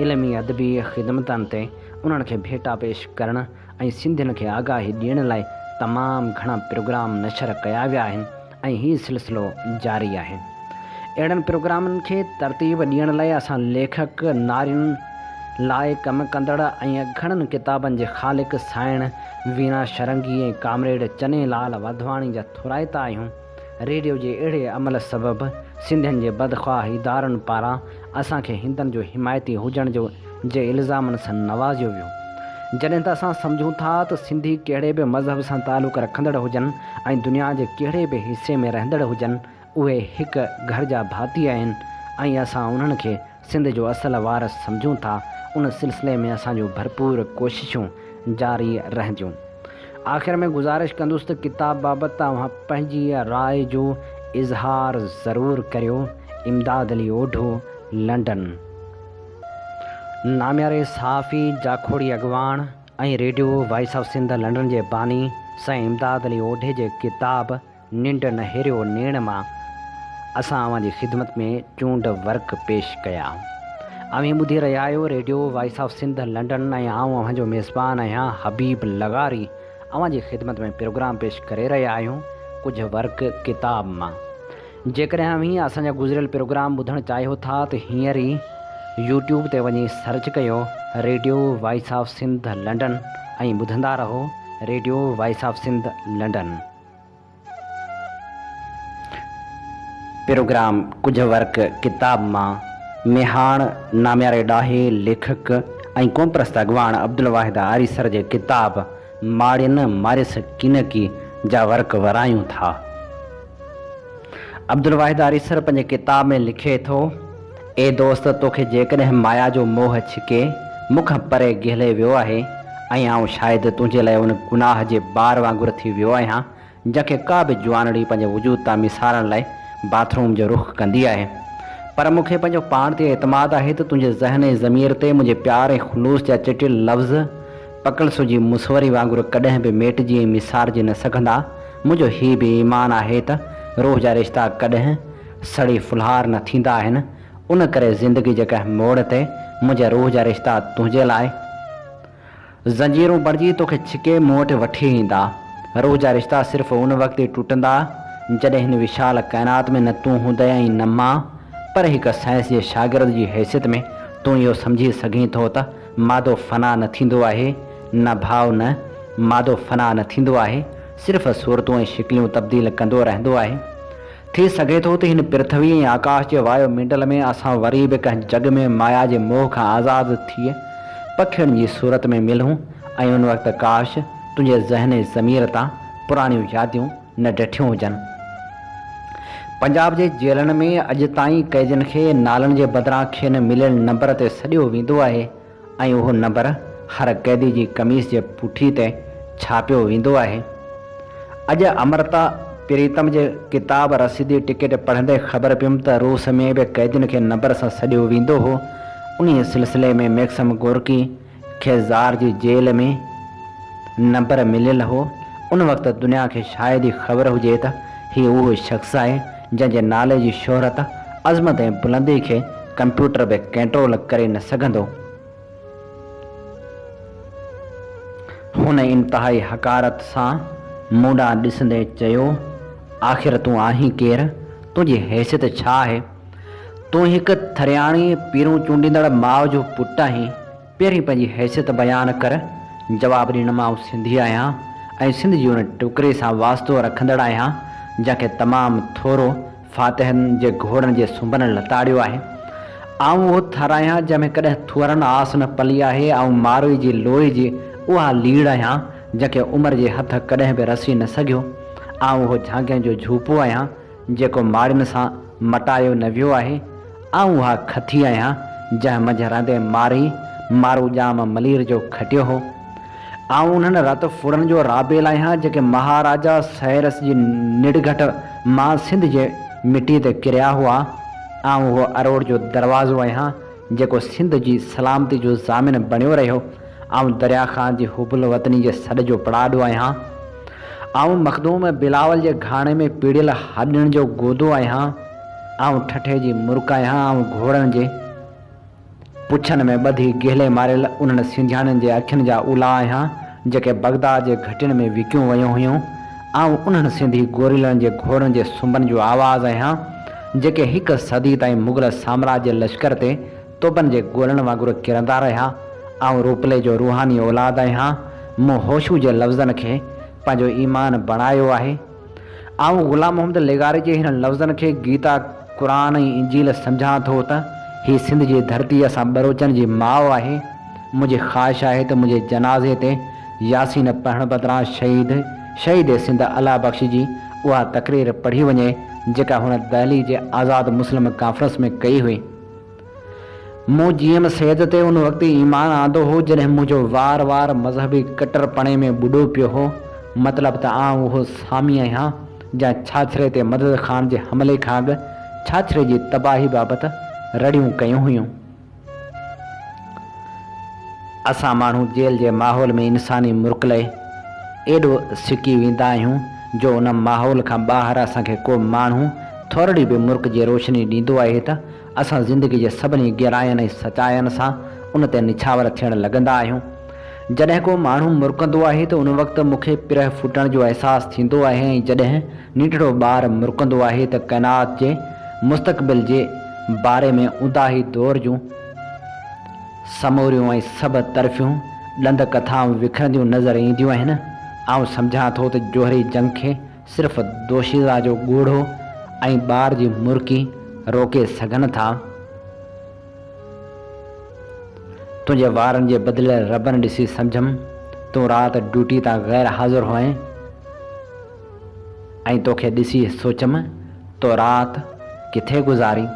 इल्मी अदबी ख़िदमतनि ते उन्हनि खे भेटा पेश करणु ऐं सिंधियुनि खे आगाही ॾियण लाइ तमामु घणा प्रोग्राम नशर कया विया आहिनि ऐं हीउ सिलसिलो जारी आहे। अहिड़नि प्रोग्रामनि खे तरतीब ॾियण लाइ असां लेखक नारियुनि लाइ कमु कंदड़ ऐं घणनि किताबनि जे ख़ालिक़ साइण वीना शरंगी ऐं कामरेड चनेलाल वाधवाणी जा थोराइता आहियूं। रेडियो जे अहिड़े अमल सबबि सिंधियुनि जे बदख़्वाह इदारनि पारां असांखे हिंदनि जो हिमायती हुजण जे इल्ज़ामनि सां नवाज़ियो वियो। जॾहिं त असां सम्झूं था त सिंधी कहिड़े बि मज़हब सां तालुक़ रखंदड़ हुजनि ऐं दुनिया जे कहिड़े बि हिसे में रहंदड़ हुजनि, उहे हिकु घर जा भाती आहिनि ऐं असां उन्हनि खे सिंध जो असल वारस सम्झूं था। उन सिलसिले में असांजूं भरपूर कोशिशूं जारी रहंदियूं। आख़िर में गुज़ारिश कंदुसि त किताब बाबति तव्हां पंहिंजी राय जो इज़हार ज़रूरु करियो। इमदाद अली ओढो, लंडन। नाम्यारे सहाफ़ी जाखोड़ी अॻवान ऐं radio voice of Sindh London जे बानी साईं इमदाद अली ओढे जे किताब निंड न हेरियो नेण मां असां अवां जी ख़िदमत में चूंड वर्क पेश कया। अवी ॿुधी रहिया आहियो radio voice of Sindh London ऐं आऊं अव्हां जो मेज़बान आहियां हबीब लगारी। अवां जी ख़िदमत में प्रोग्राम पेश करे रहिया आहियूं कुझु वर्क किताब मां। जेकॾहिं अव्हीं असांजा गुज़िरियल प्रोग्राम ॿुधणु चाहियो था त हींअर ई यूट्यूब ते वञी सर्च कयो radio voice of Sindh London ऐं ॿुधंदा रहो radio voice of Sindh London. Programme कुझु वर्क किताब मां मेहाण नाम्यारे ॾाहे लेखक ऐं क़ौमप्रस्त अॻवान अब्दुल वाहिद आरीसर जे किताब माड़ियुनि मारिस किनकी जा वर्क वरायूं था। अब्दुल वाहिद आरीसर पंहिंजे किताब में लिखे थो, ए दोस्त, तोखे जेकॾहिं माया जो मोह छिके मूंखां परे गिहले वियो आहे ऐं आउं शायदि तुंहिंजे लाइ उन गुनाह जे ॿार वांगुरु थी वियो आहियां जंहिंखे का बि जुवानड़ी पंहिंजे वजूद तां मिसारण लाइ बाथरूम जो रुख़ कंदी आहे। पर मूंखे पंहिंजो पाण ते एतमाद आहे त तुंहिंजे ज़हन ऐं ज़मीर ते मुंहिंजे प्यार ऐं ख़ुलूस जा चिटियल लफ़्ज़ पकड़ सुजी मुसवरी वांगुरु कॾहिं बि मेटिजी ऐं मिसारजी न सघंदा। मुंहिंजो हीउ बि ईमान आहे त रूह जा रिश्ता कॾहिं सड़ी फुल्हार न थींदा आहिनि। उन करे ज़िंदगी जे कंहिं मोड़ ते मुंहिंजा रूह जा रिश्ता तुंहिंजे लाइ ज़ंजीरूं बणिजी तोखे छिके मूं वटि वठी ईंदा। रूह जा रिश्ता सिर्फ़ु उन वक़्तु ई टुटंदा जॾहिं हिन विशाल काइनात में न तूं हूंदे ऐं न मां। पर हिकु साइंस जे शागिर्द जी हैसियत में तूं इहो सम्झी सघीं थो त मादो फ़ना न थींदो आहे, न भाव न मादो फ़ना न थींदो आहे, सिर्फ़ु सूरतूं ऐं शिकलियूं तब्दील कंदो रहंदो आहे। थी सघे थो त हिन पृथ्वी ऐं आकाश जे वायु मंडल में असां वरी बि कंहिं जग में माया जे मोह खां आज़ादु थिए पखियुनि जी सूरत में मिलूं ऐं उन वक़्तु काश तुंहिंजे ज़हन ज़मीर तां पुराणियूं यादियूं न ॾिठियूं हुजनि। पंजाब जे जेलनि में अॼु ताईं कैदियुनि खे नालनि जे बदिरां खेनि मिलियल नंबर ते सॾियो वेंदो आहे ऐं उहो नंबर हर कैदी जी कमीज़ जे पुठी ते छापियो वेंदो आहे। अॼु अमृता प्रीतम जे किताब रसीदी टिकट पढ़ंदे ख़बर पियुमि त रूस में बि कैदियुनि खे नंबर सां सॾियो वेंदो हो। उन सिलसिले में मैक्सम गोर्की खे ज़ार जी जेल में नंबर मिलियल हो। उन वक़्तु दुनिया खे शायदि ई ख़बर हुजे त हीउ उहो शख़्स आहे जंहिंजे नाले जी शोहरत अज़मत ऐं बुलंदी खे कंप्यूटर बि कंट्रोल करे न सघंदो। हुन इंतिहाई हक़ारत सां मूं ॾांहुं ॾिसंदे चयो, आख़िर तूं आहीं केरु? तुंहिंजी हैसियत छा आहे? तूं हिकु थरियाणी पीरूं चूंडींदड़ माउ जो पुटु आहीं। पहिरीं पंहिंजी हैसियत बयानु कर। जवाबु ॾिनमांउ, सिंधी आहियां ऐं सिंध जी उन टुकड़े सां वास्तो रखंदड़ आहियां जंहिंखे तमामु थोरो फ़ातिहनि जे घोड़नि जे सुंभन लताड़ियो आहे। आऊं उहो थर आहियां जंहिंमें कॾहिं थुअरनि आस न पली आहे। ऐं मारोई जी लोही जी उहा लीड़ आहियां जंहिंखे उमिरि जे हथ कॾहिं बि रसी न सघियो। आऊं उहो झांगियुनि जो झूपो आहियां जेको माड़ियुनि सां मटायो न वियो आहे। आऊं उहा खथी आहियां जंहिं मंझि रहंदे मारू जाम मलीर जो खटियो हो। ऐं उन्हनि रत फुड़न जो राबेल आहियां जेके महाराजा सैरस जी निडघट मां सिंध जे मिटी ते किरिया हुआ। ऐं उहो अरोड़ जो दरवाज़ो आहियां जेको सिंध जी सलामती जो ज़ामिन बणियो रहियो। ऐं दरिया ख़ान जी हुबुल वतनी जे सॾ जो पड़ाॾो आहियां। ऐं मखदूम बिलावल जे घाणे में पीड़ियल हॾनि जो गोदो आहियां। ऐं ठठे जी मुर्क आहियां। ऐं घोड़नि जे पुछनि में ॿधी गेले मारियल उन्हनि सिंधियाणियुनि जे अखियुनि जा उला आहियां जेके बगदाद जे घटियुनि में विकियूं वियूं हुयूं। ऐं उन्हनि सिंधी गोरिलनि जे घोड़नि जे सुंबनि जो आवाज़ आहियां जेके हिकु सदी ताईं मुग़ल साम्राज्य लश्कर ते तोबनि जे गोलनि वांगुरु किरंदा रहिया। ऐं रूपले जो रूहानी औलाद आहियां। मूं होशू जे लफ़्ज़नि खे पंहिंजो ईमान बणायो आहे। ऐं ग़ुलाम मोहम्मद लेगारी जे हिन लफ़्ज़नि खे गीता क़ुरान ऐं इंजील सम्झां थो त हीअ सिंध जी धरती असां बरोचनि जी माउ आहे। मुंहिंजी ख़्वाहिश आहे त मुंहिंजे जनाज़े ते यासीन पढ़ण बदिरां शहीद सिंध अला बख्शी जी उहा तक़रीर पढ़ी वञे जेका हुन दहली जे आज़ाद मुस्लिम कॉन्फ्रेंस में कई हुई। मूं जीएम सैद ते उन वक़्तु ईमान आंदो हो जॾहिं मुंहिंजो वार मज़हबी कटरपणे में बुॾो पियो हो। मतिलबु त आउं उहो सामी आहियां जंहिं छाछरे ते मदद ख़ान जे हमले खां अॻु छाछरे जी तबाही बाबति रड़ियूं कयूं हुयूं। असां माण्हू जेल जे माहौल में इंसानी मुर्क लाइ एॾो सिकी वेंदा आहियूं जो उन माहौल खां ॿाहिरि असांखे को माण्हू थोरी बि मुर्क जी रोशनी ॾींदो आहे त असां ज़िंदगी जे सभिनी गहराइनि ऐं सचाइनि सां उन ते निछावर थियणु लॻंदा आहियूं। जॾहिं को माण्हू मुर्कंदो आहे त उन वक़्तु मूंखे पिरह फुटण जो अहसासु थींदो आहे। ऐं जॾहिं निंढड़ो ॿार मुर्कंदो आहे त काइनात जे मुस्तक़बिल जे बारे में उदाही दौर जूं समूरियूं ऐं सभु तरफ़ियूं ॾंद कथाऊं विखरंदियूं नज़र ईंदियूं आहिनि। ऐं सम्झां थो त जोहरी जंग खे सिर्फ़ु दोशीज़ा जो ॻोढ़ो ऐं ॿार जी मुर्की रोके सघनि था। तुंहिंजे वारनि जे बदिले रबनि ॾिसी सम्झमि तूं राति ड्यूटी तां ग़ैर हाज़िर हुअं ऐं तोखे ॾिसी सोचमि तो राति किथे गुज़ारी।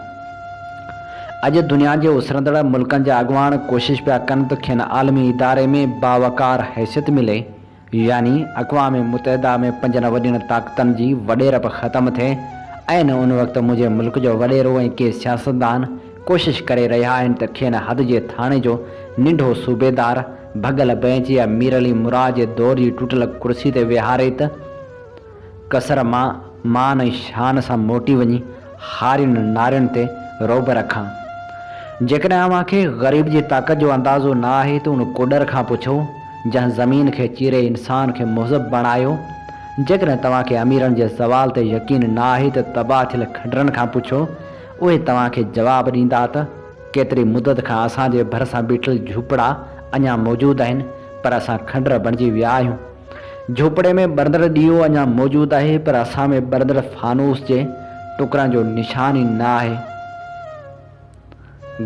अॼु दुनिया जे उसरंदड़ मुल्कनि जा अॻुवान कोशिशि पिया कनि त खेनि आलमी इदारे में बावकार हैसियत मिले, यानी अक़वाम मुतहदा में 5 वॾियुनि ताक़तनि जी वॾेरप ख़तमु थिए। ऐं न उन वक़्तु मुंहिंजे मुल्क जो वॾेरो ऐं के सियासतदान कोशिशि करे रहिया आहिनि त खेनि हद जे थाणे जो निंढो सूबेदार भॻल बैंच या मीर अली मुराद जे दौर जी टुटल कुर्सी ते विहारे त कसर मां मान ऐं शान सां मोटी वञी हारियुनि नारियुनि ते रोब रखां। जेकॾहिं अव्हांखे ग़रीब जी ताक़त जो अंदाज़ो न आहे त उन कोडर खां पुछो जंहिं ज़मीन खे चीरे इंसान खे मुहज़ब बणायो। जेकॾहिं तव्हांखे अमीरनि जे सवाल ते यकीन न आहे त तबाह थियल खंडरनि खां पुछो, उहे तव्हांखे जवाबु ॾींदा त केतिरी मुदत खां असांजे भरिसां बीठल झूपड़ा अञा मौजूदु आहिनि पर असां खंडर बणिजी विया आहियूं। झूपड़े में ॿरंदड़ ॾीओ अञा मौजूदु आहे पर असां में ॿरंदड़ फानूस जे टुकड़नि जो निशान ई न आहे।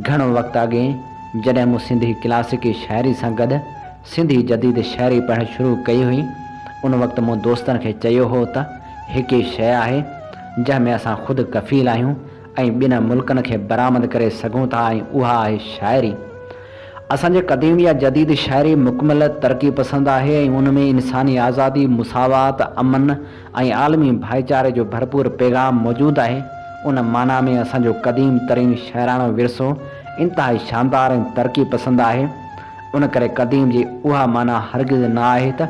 घणो वक़्तु अॻे जॾहिं मूं सिंधी क्लासिकी शाइरी सां गॾु सिंधी जदीद शाइरी पढ़णु शुरू कई हुई, उन वक़्तु मूं दोस्तनि खे चयो हो त हिकु ई शइ आहे जंहिंमें असां ख़ुदि कफ़ील आहियूं ऐं ॿिनि मुल्कनि खे बरामद करे सघूं था, ऐं उहा आहे शाइरी। असांजे क़दीम या जदीद शाइरी मुकमल तरक़ी पसंदि आहे ऐं उन में इंसानी आज़ादी, मुसावात, अमन ऐं आलमी भाईचारे जो भरपूर पैगाम मौजूदु आहे। उन माना में असांजो क़दीम तरीन शाइराणो विरसो इंतिहाई शानदार ऐं तरक़ी पसंदि आहे। उन करे क़दीम जी उहा माना हरगिज़ न आहे त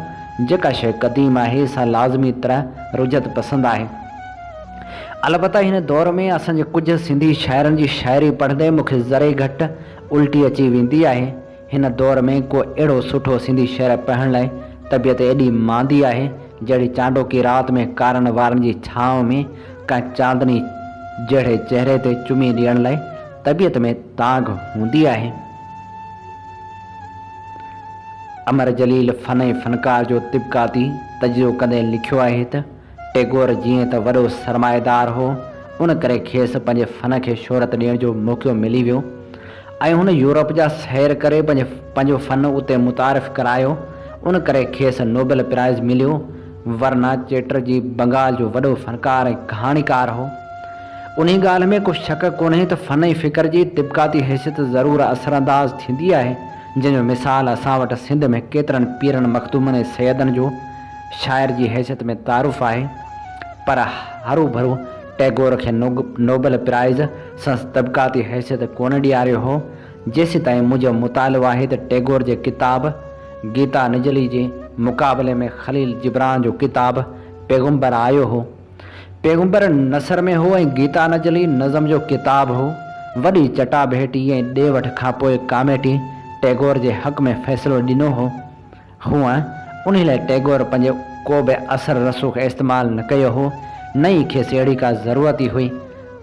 जेका शइ क़दीम आहे सा लाज़मी तरह रुजत पसंदि आहे। अलबत्ता हिन दौर में असांजे कुझु सिंधी शाइरनि जी शाइरी पढ़ंदे मूंखे ज़रे घटि उल्टी अची वेंदी आहे। हिन दौर में को अहिड़ो सुठो सिंधी शाइर पढ़ण लाइ तबियत एॾी मांदी आहे जहिड़ी चांडो की राति में कारनि वारनि जी छांव में का चांदनी जहिड़े चहिरे ते चुमी ॾियण लाइ तबियत में तांग हूंदी आहे। अमर जलील फ़न ऐं फ़नकार जो तिबकाती तजुर्बो कंदे लिखियो आहे त टैगोर जीअं त वॾो सरमाएदार हो, उन करे खेसि पंहिंजे फ़न खे शोहरत ॾियण जो मौक़ो मिली वियो ऐं हुन यूरोप जा सैर करे पंहिंजो फ़न उते मुतारिफ़ करायो। उन करे खेसि नोबेल प्राइज़ मिलियो। वरना चैटर्जी बंगाल जो वॾो फ़नकार ऐं कहाणीकार हो। उन्ही ॻाल्हि में कुझु शक कोन्हे त फ़न ऐं फ़िक्र जी तिब्काती हैसियत ज़रूरु असरअंदाज़ थींदी आहे, जंहिंजो मिसाल असां वटि सिंध में केतिरनि पीरनि मखदूमनि ऐं सैदनि जो शाइर जी हैसियत में तारुफ़ आहे। पर हरू भरू टैगोर खे नोबल प्राइज़ संस तबक़ाती हैसियत कोन ॾियारियो हो। जेसि ताईं मुंहिंजो मुतालिबो आहे त टैगोर जे किताब गीता नजली जे मुक़ाबले में ख़लील जिब्रान जो किताब पैगुंबर आयो हो। पैगुंबर नसर में हो ऐं गीता नजली नज़म जो किताब हो। वॾी चटाभेटी ऐं ॾे वठि खां पोइ कामेटी टैगोर जे हक़ में फ़ैसिलो ॾिनो हो। हूअं उन लाइ टैगोर पंहिंजो को बि असर रसूख़ इस्तेमालु न कयो हो, न ई खेसि अहिड़ी का ज़रूरत ई हुई।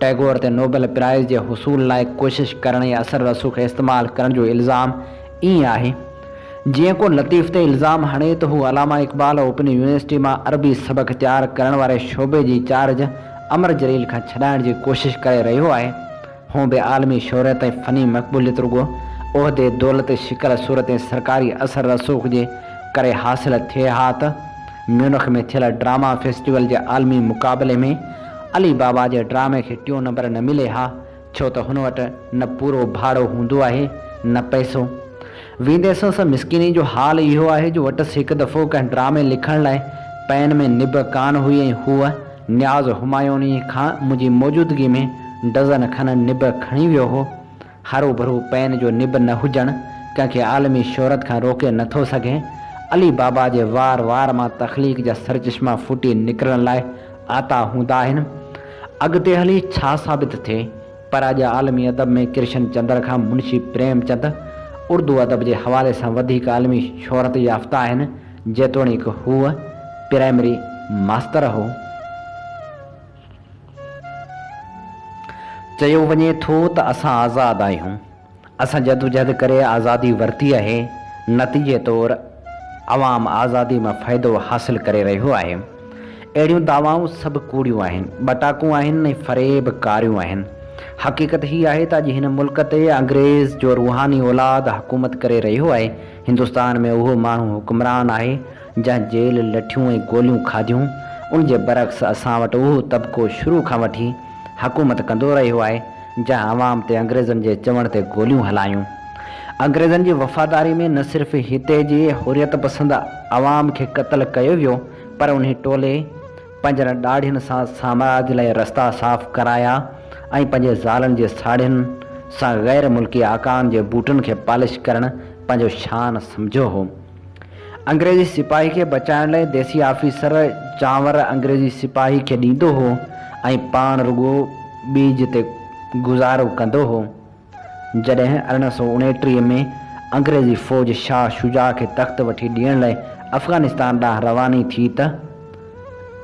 टैगोर ते नोबल प्राइज़ जे हुसूल लाइ कोशिशि करण ऐं असर रसूख़ इस्तेमालु करण जो इल्ज़ाम ईअं आहे जीअं को लतीफ़ ते इल्ज़ाम हणे त हू अलामा इक़बाल ओपन यूनिवर्सिटी मां अरबी सबक़ तयारु करण वारे शोबे जी चार्ज अमर जलील खां छॾाइण जी कोशिशि करे रहियो आहे। हू बि आलमी शोहरत ऐं फ़नी मक़बूलियत रुॻो उहिदे दौलत शिकल सूरत ऐं सरकारी असर रसूख़ जे करे हासिल थिए हा त म्यूनिख में थियल ड्रामा फेस्टिवल जे आलमी मुक़ाबले में अली बाबा जे ड्रामे खे टियों नंबर न मिले हा, छो त हुन वटि न पूरो भाड़ो हूंदो आहे न पैसो। वेंदे असां मिसकिनी जो हाल इहो आहे जो वटि हिकु दफ़ो कंहिं ड्रामे लिखण लाइ पैन में निब कान हुई ऐं हूअ न्याज़ हुमायूनी खां मुंहिंजी मौजूदगी में डज़न खन निब खणी वियो हो। हरू भरू पैन जो निब न हुजणु कंहिंखे आलमी शोहरत खां रोके नथो सघे। अली बाबा जे वार वार मां तख़लीक़ जा सरचश्मा फूटी निकिरण लाइ आता हूंदा आहिनि। अॻिते हली छा साबित थिए, पर अॼु आलमी अदब में कृष्ण चंद्र खां मुंशी प्रेमचंद उर्दू अदब जे हवाले सां वधीक आलमी शोहरत याफ़्ता आहिनि, जेतोणीकि हूअ प्राइमरी मास्तर हो। चयो वञे थो त असां आज़ादु आहियूं, असां जदोजहद करे आज़ादी वरिती आहे। नतीजे तौरु अवाम आज़ादी मां फ़ाइदो हासिल करे रहियो आहे। अहिड़ियूं दावाऊं सभु कूड़ियूं आहिनि, बटाकूं आहिनि ऐं फ़रेबकारियूं आहिनि। हक़ीक़त ही आहे त अॼु हिन मुल्क ते अंग्रेज़ जो रूहानी औलाद हुकूमत करे रहियो आहे। हिंदुस्तान में उहो माण्हू हुक्मरान आहे जंहिं जेल लठियूं ऐं गोलियूं खाधियूं। उन जे बरक्स असां वटि उहो तबिको शुरू खां वठी हुकूमत कंदो रहियो आहे जंहिं अवाम ते अंग्रेज़नि जे चवण ते गोलियूं हलायूं। अंग्रेज़नि जी वफ़ादारी में न सिर्फ़ु हिते जे हुरियत पसंद अवाम खे क़त्ल कयो वियो, पर उन टोले पंहिंजनि ॾाढ़ियुनि सां साम्राज लाइ रस्ता साफ़ कराया ऐं पंहिंजे ज़ालनि जे साड़ियुनि सां ग़ैर मुल्की आकान जे बूटनि खे पॉलिश करणु पंहिंजो शान सम्झो हो। अंग्रेज़ी सिपाही खे बचाइण लाइ देसी ऑफिसर चांवर अंग्रेज़ी सिपाही खे ॾींदो हो ऐं पाण रुॻो बीज ते गुज़ारो कंदो हो। जॾहिं 1869 में अंग्रेज़ी फ़ौज शाह शुजा खे तख़्त वठी ॾियण लाइ अफ़गानिस्तान ॾांहुं रवानी थी त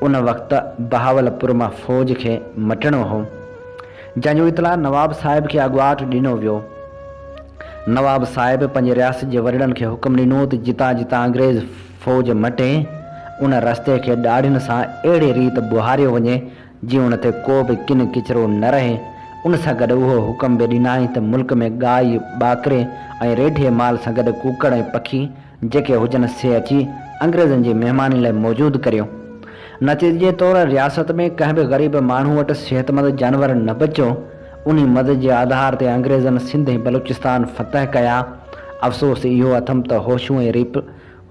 उन वक़्तु बहावलपुर मां फ़ौज खे मटणो हो, जंहिंजो इतला नवाब साहिब खे अॻुवाट ॾिनो वियो। नवाब साहिब पंहिंजे रियासत जे वॾड़नि खे हुकुम ॾिनो त जितां जितां अंग्रेज़ फ़ौज मटे उन रस्ते खे ॾाढ़ियुनि सां अहिड़े रीति बुहारियो वञे जीअं उन ते को बि किन किचिरो न रहे। उन सां गॾु उहो हुकुम बि ॾिनाई त मुल्क में गाय ॿाकरे ऐं रेढे माल सां गॾु कुकड़ ऐं पखी जेके हुजनि से अची अंग्रेज़नि जी महिमानी लाइ मौजूदु करियो। नतीजे तौरु रियासत में कंहिं बि ग़रीब माण्हू वटि सिहतमंद जानवर न बचो। उन मदद जे आधार ते अंग्रेज़नि सिंध ऐं बलूचिस्तान फ़तह कया। अफ़सोस इहो अथमि त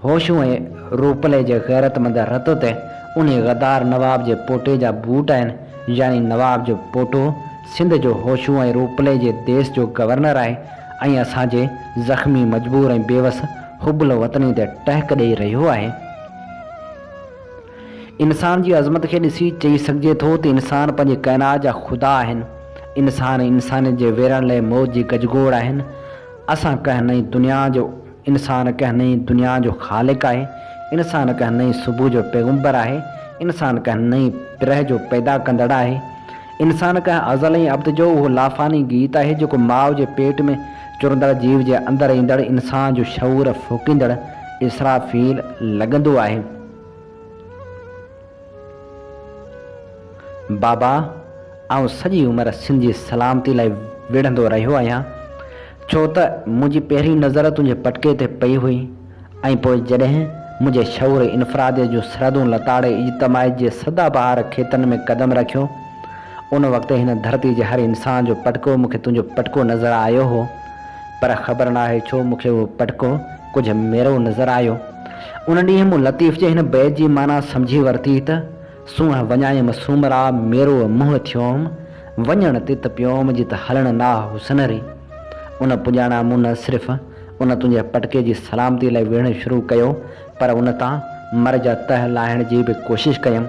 होशूं ऐं रूपले जे गैरतमंद रत ते उन गदार नवाब जे पोटे जा बूट आहिनि। यानी नवाब जो पोटो सिंध जो होशूं ऐं रूपले जे देश जो गवर्नर आहे ऐं असांजे ज़ख़्मी मजबूर ऐं बेवस हुबल वतनी ते टहक ॾेई रहियो आहे। इंसान जी अज़मत खे ॾिसी चई सघिजे थो त इंसान पंहिंजे काइनात जा ख़ुदा आहिनि। इंसान जे वेरण लाइ मौत जी गजगोड़ आहिनि। असां कंहिं नई दुनिया जो इंसान कंहिं नई दुनिया जो ख़ालिक़ आहे। इंसान कंहिं नई सुबुह जो पैगुंबर आहे। इंसान कंहिं नई पिरह जो पैदा कंदड़ आहे। इंसान कंहिं अज़ल ऐं अब्द जो उहो लाफ़ानी गीत आहे जेको माउ जे पेट में चुरंदड़ जीव जे अंदरि ईंदड़ इंसान जो शऊर फूकींदड़ इसराफ़ील लॻंदो आहे। बाबा, आउं सॼी उमिरि सिंध जी सलामती लाइ विढ़ंदो रहियो आहियां, छो त मुंहिंजी पहिरीं नज़र तुंहिंजे पटके ते पई हुई ऐं पोइ जॾहिं मुंहिंजे शऊर इनफ़राद जूं सरहदूं लताड़े इज्तमाइयत जे सदाबहार खेतनि में क़दम रखियो, उन वक़्तु हिन धरती जे हर इंसान जो पटको मूंखे तुंहिंजो पटको नज़र आयो हो, पर ख़बर न आहे छो मूंखे उहो पटको कुझु मेरो नज़र आयो। उन ॾींहुं मूं लतीफ़ जे हिन बैत जी माना सम्झी वरिती त सूंहं वञायमि सूमरा मेरो मुंहुं थियोमि वञण ते त पियोमि जित हलण ना हुसनरी। उन पुॼाणा मूं न सिर्फ़ु उन तुंहिंजे पटके जी सलामती लाइ वेहणु शुरू कयो, पर उन तां मर जा तह लाहिण जी बि कोशिशि कयमि,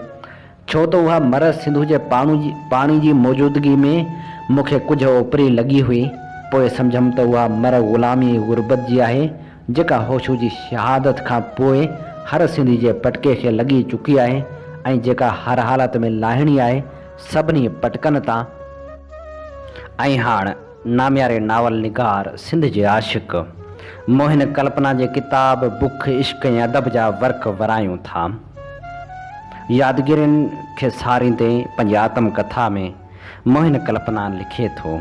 छो त उहा मर सिंधु जे पाणी जी मौजूदगी में मूंखे कुझु ओपरी लॻी हुई। पोइ सम्झमि त उहा मर ग़ुलामी गुरबत जी आहे जेका होशू जी शहादत खां पोइ हर सिंधी जे पटके खे लॻी चुकी आहे ऐं जेका हर हालत में लाहिणी आहे सभिनी पटकनि तां। ऐं हाणे नाम्यारे नावल निगार सिंध जे आशिक़ मोहिन कल्पना जे किताब बुख इश्क ऐं अदब जा वर्क वरायूं था। यादगिरियुनि खे सारींदे पंहिंजी आत्मकथा में मोहिन कल्पना लिखे थो,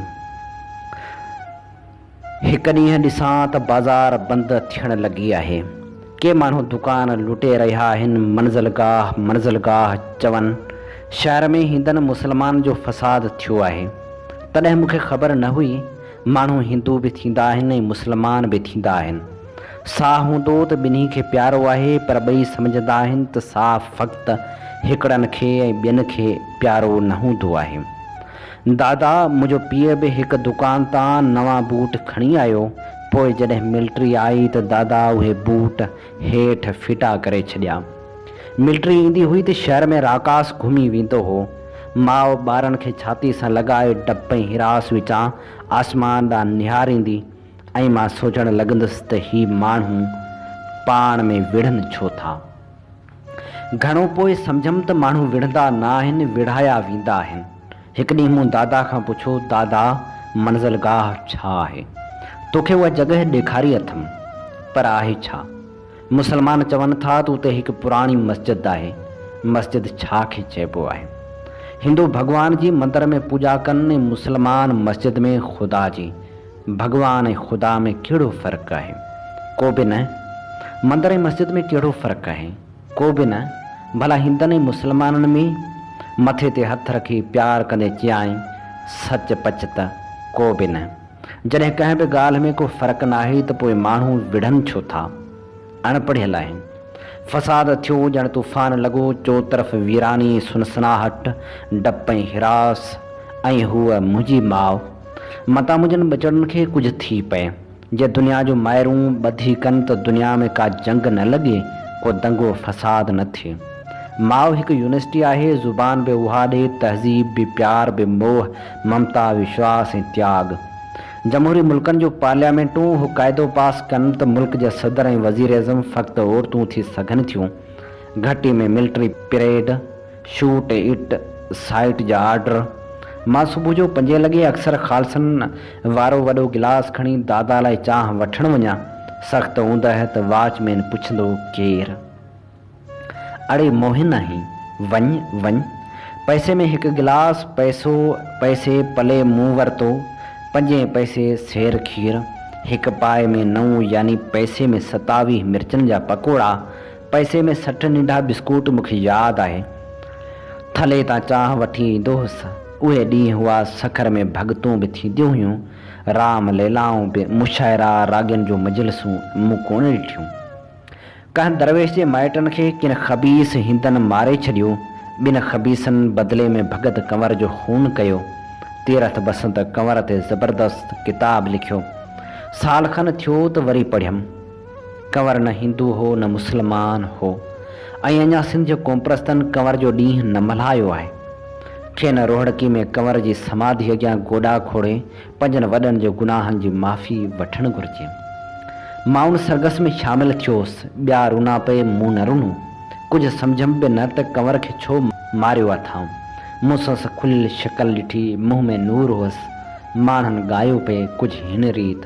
हिकु ॾींहुं ॾिसां त बाज़ार बंदि थियण लॻी आहे। के माण्हू दुकान लुटे रहिया आहिनि, मंज़िलगाह चवनि। शहर में हींदन मुस्लमान जो फ़साद थियो आहे। तॾहिं मूंखे ख़बर न हुई माण्हू हिंदू बि थींदा आहिनि ऐं मुस्लमान बि थींदा आहिनि। साह हूंदो त ॿिन्ही खे प्यारो आहे, पर ॿई सम्झंदा आहिनि त साह फ़क़्ति हिकिड़नि खे ऐं ॿियनि खे प्यारो न हूंदो आहे। दादा मुंहिंजो पीउ बि हिकु दुकान तां नवां बूट खणी आयो। पोइ जॾहिं मिलिट्री आई त दादा उहे बूट हेठि फिटा करे छॾिया। मिलिट्री ईंदी हुई त शहर में राकास घुमी वेंदो हो। माउ ॿारनि खे छाती सां लॻाए डप ऐं हिरास विचां आसमान ॾांहुं निहारींदी ऐं मां सोचणु लॻंदुसि त ही माण्हू पाण में विढ़नि छो था। घणो पोइ सम्झमि त माण्हू विढ़ंदा न आहिनि, विढ़ाया वेंदा आहिनि। हिकु ॾींहुं मूं दादा खां पुछो, दादा मंज़िलगाह छा आहे? तोखे उहा जॻह ॾेखारी अथमि, पर आहे छा? मुस्लमान चवनि था त उते हिकु पुराणी मस्जिद आहे। मस्जिद छा खे चइबो आहे? हिंदू भॻवान जी मंदर में पूॼा कनि ऐं मुस्लमान मस्जिद में ख़ुदा जी। भॻवान ऐं ख़ुदा में कहिड़ो फ़र्क़ु आहे? को बि न। मंदर ऐं मस्जिद में कहिड़ो फ़र्क़ु आहे? को बि न। भला हिंदनि ऐं मुस्लमाननि में मथे ते हथ रखी प्यार कंदे चयाईं सच पच त को बि न। जॾहिं कंहिं बि ॻाल्हि में को फ़र्क़ु न आहे त पोइ माण्हू विढ़नि छो था? अणपढ़ियल आहिनि। फ़साद थियो, ॼण तूफ़ान लॻो, चोतरफ़ वीरानी, सुनसनाहट, डप ऐं हिरास। ऐं हूअ मुंहिंजी माउ। मतां मुंहिंजनि ॿचड़नि खे कुझु थी पए। जे दुनिया जो माइरूं ॿधी कनि त दुनिया में का जंग न लॻे, को दंगो फ़साद न थिए। माउ हिकु यूनिवर्सिटी आहे, ज़ुबान बि उहा ॾे, तहज़ीब बि, प्यार बि, मोह, ममता, विश्वास ऐं त्याग। जमहूरी मुल्कनि जो पार्लियामेंटूं हू क़ाइदो पास कनि त मुल्क जा सदर ऐं वज़ीर अज़म फ़क़्ति औरतूं थी सघनि थियूं। घटी में military parade, shoot it, site जा आर्डर। मां सुबुह जो 5 लॻे अक्सर ख़ालसनि वारो वॾो गिलास खणी दादा लाइ चांहि वठणु वञा। सख़्तु हूंदह त वॉचमैन पुछंदो केरु? अड़े मोहिन आहीं, वञ वञ। पैसे में हिकु गिलास, पैसे पले मूं वरितो, 5 पैसे सेर खीर, 1 पाए में 9 यानी पैसे में 27 मिर्चनि जा पकोड़ा, पैसे में 60 नंढा बिस्कुट मूंखे यादि आहे। थले तां चांहि वठी ईंदो हुअसि। उहे ॾींहं हुआ सखर में भॻतूं बि थींदियूं हुयूं, राम लीलाऊं बि, मुशाइरा, राॻियुनि जो मजलिसूं मूं कोन ॾिठियूं। कंहिं दरवेश जे माइटनि खे किन ख़बीस हिंदनि मारे छॾियो। 2 ख़बीसनि बदिले में भगत कंवर जो खून कयो। तीरथ बसंत कंवर ते ज़बरदस्त किताब लिखियो। साल खनि थियो त वरी पढ़ियमि। कंवर न हिंदू हो न मुस्लमान हो, ऐं अञा सिंध जे कोमप्रस्तनि कंवर जो ॾींहुं न मल्हायो आहे। खेनि रोहड़की में कंवर जी समाधि अॻियां गोॾा खोड़े 5 वॾनि जे गुनाहनि जी माफ़ी वठणु घुरिजे। मां उन सरगस में शामिलु थियोसि। ॿिया रुना पे, मूं न रुनो। कुझु सम्झमि बि न त कंवर खे छो मारियो अथाऊं। मूं संसि खुलियल शिकल ॾिठी, मुंहं में नूर हुअसि। माण्हुनि ॻायो पिए कुझु हिन रीत,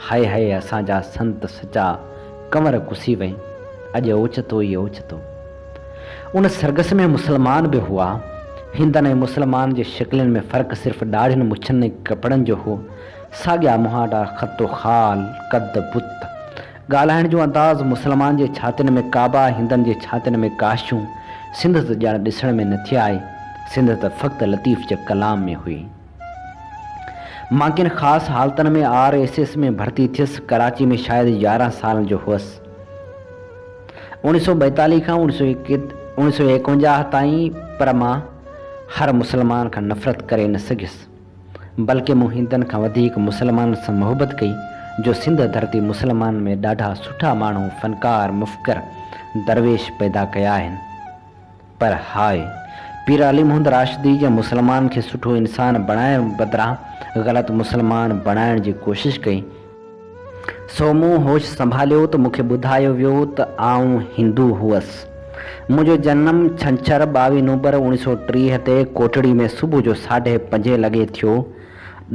हाय हाय असांजा संत सचा, कंवर कुसी वई, अॼु ओचितो ई ओचितो। उन सरगस में मुस्लमान बि हुआ। हिंदनि ऐं मुस्लमान जे शिकलनि में फ़र्क़ु सिर्फ़ु ॾाढ़ियुनि मुछनि ऐं कपिड़नि जो हो। साॻिया मुहाड़ा, ख़तो ख़ाल, कद बुत। ॻाल्हाइण जो अंदाज़ मुस्लमान जे छातियुनि में काबा, हिंदनि जे छातियुनि में काशियूं। सिंध त ॼण ॾिसण में न थिया आहे। सिंध त फ़क़्ति लतीफ़ जे कलाम में हुई। मां किन ख़ासि हालतनि में RSS में भर्ती थियसि। कराची में शायदि 11 साल जो हुअसि। 1942 खां 1951 ताईं, पर मां हर मुसलमान खां नफ़रत करे न सघियुसि, बल्कि मूं हिंदुनि खां वधीक मुसलमाननि सां मोहबत कई, जो सिंध धरती मुसलमान में ॾाढा सुठा माण्हू, फ़नकार, मुफ़्कर, दरवेश पैदा कया आहिनि। पर हाय, पीर अली मोहम्मद राशिदी जे मुसलमान खे सुठो इंसान बणाइण बदिरां ग़लति मुसलमान बणाइण जी कोशिशि कई। सो मूं होश संभालियो त मूंखे ॿुधायो वियो त आउं हिंदू हुअसि। मुंहिंजो जनमु छंछरु 22 नवंबर 1930 ते कोटड़ी में सुबुह जो 5:30 लॻे थियो।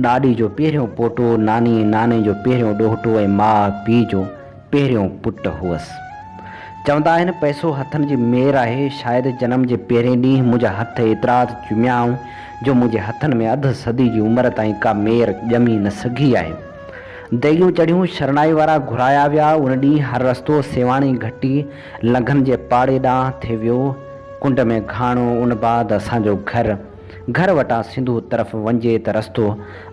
ॾाॾी जो पहिरियों पोटो, नानी नाने जो पहिरियों ॾोहिटो ऐं माउ पीउ जो पहिरियों पुटु हुअसि। चवंदा आहिनि पैसो हथनि जी मेर आहे। शायदि जनम जे पहिरें ॾींहुं मुंहिंजा हथ एतिरा चुमियाऊं जो मुंहिंजे हथनि में अधु सदी जी उमिरि ताईं का मेर ॼमी न सघी आहे। दहियूं चढ़ियूं, शरणाई वारा घुराया विया। उन ॾींहुं हर रस्तो सेवाणी घटी लंघनि जे पाड़े ॾांहुं थी वियो। कुंड में घाणो, उन बाद असांजो घर वटां सिंधू तरफ़ वञे त रस्तो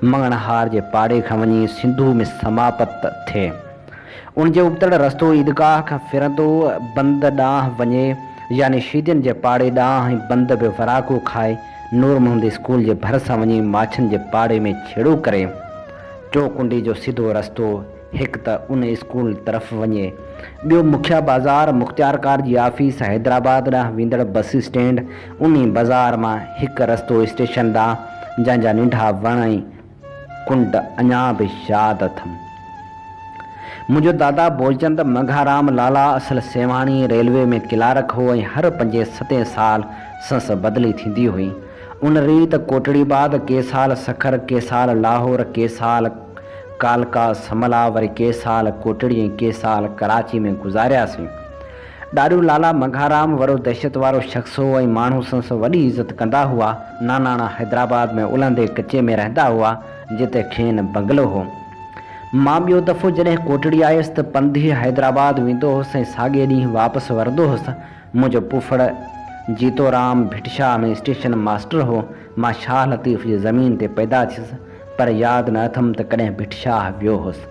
मंगणहार जे पाड़े खां वञी सिंधू में समाप्त थिए। उन जे उबतड़ रस्तो ईदगाह खां फिरंदो बंद ॾांहुं वञे, यानी शीदियुनि जे पाड़े ॾांहुं। ऐं बंद बि वराको खाए नूर मोहम्मद स्कूल जे भरिसां वञी माछियुनि जे पाड़े में छेड़ो करे। चौकुंडी जो सिधो रस्तो हिकु त उन स्कूल तरफ़ वञे, ॿियो मुखिया बाज़ार, मुख़्तियारकार जी ऑफिस, हैदराबाद ॾांहुं वेंदड़ बस स्टैंड। उन बाज़ार मां हिकु रस्तो स्टेशन ॾांहुं, जंहिंजा नंढा वण ऐं कुंड अञा बि यादि अथमि। मुंहिंजो दादा बोलचंद मघाराम लाला असल सेवाणी रेलवे में क्लार्क हो ऐं हर 5-7 साल संस बदिली थींदी हुई। उन रीत कोटड़ी बाद के साल सखर, के साल लाहौर, के साल कालका समला, वरी के साल कोटड़ी ऐं के साल कराची में गुज़ारियासीं। ॾाॾू लाला मघाराम वॾो दहशत वारो शख़्स हो ऐं माण्हू संस वॾी इज़त कंदा हुआ। नानाणा हैदराबाद में उलंदे कचे में रहंदा हुआ, जिते खेनि बंगलो हो। मां ॿियो दफ़ो जॾहिं कोटड़ी आयुसि त पंधि हैदराबाद वेंदो हुउसि ऐं साॻे ॾींहुं वापसि वरंदो हुउसि। मुंहिंजो पुफड़ जीतोराम भिटशा में स्टेशन मास्टर हो। मां शाह लतीफ़ जी ज़मीन ते पैदा थियुसि, पर यादि न अथमि त कॾहिं भिटशाह वियो हुउसि।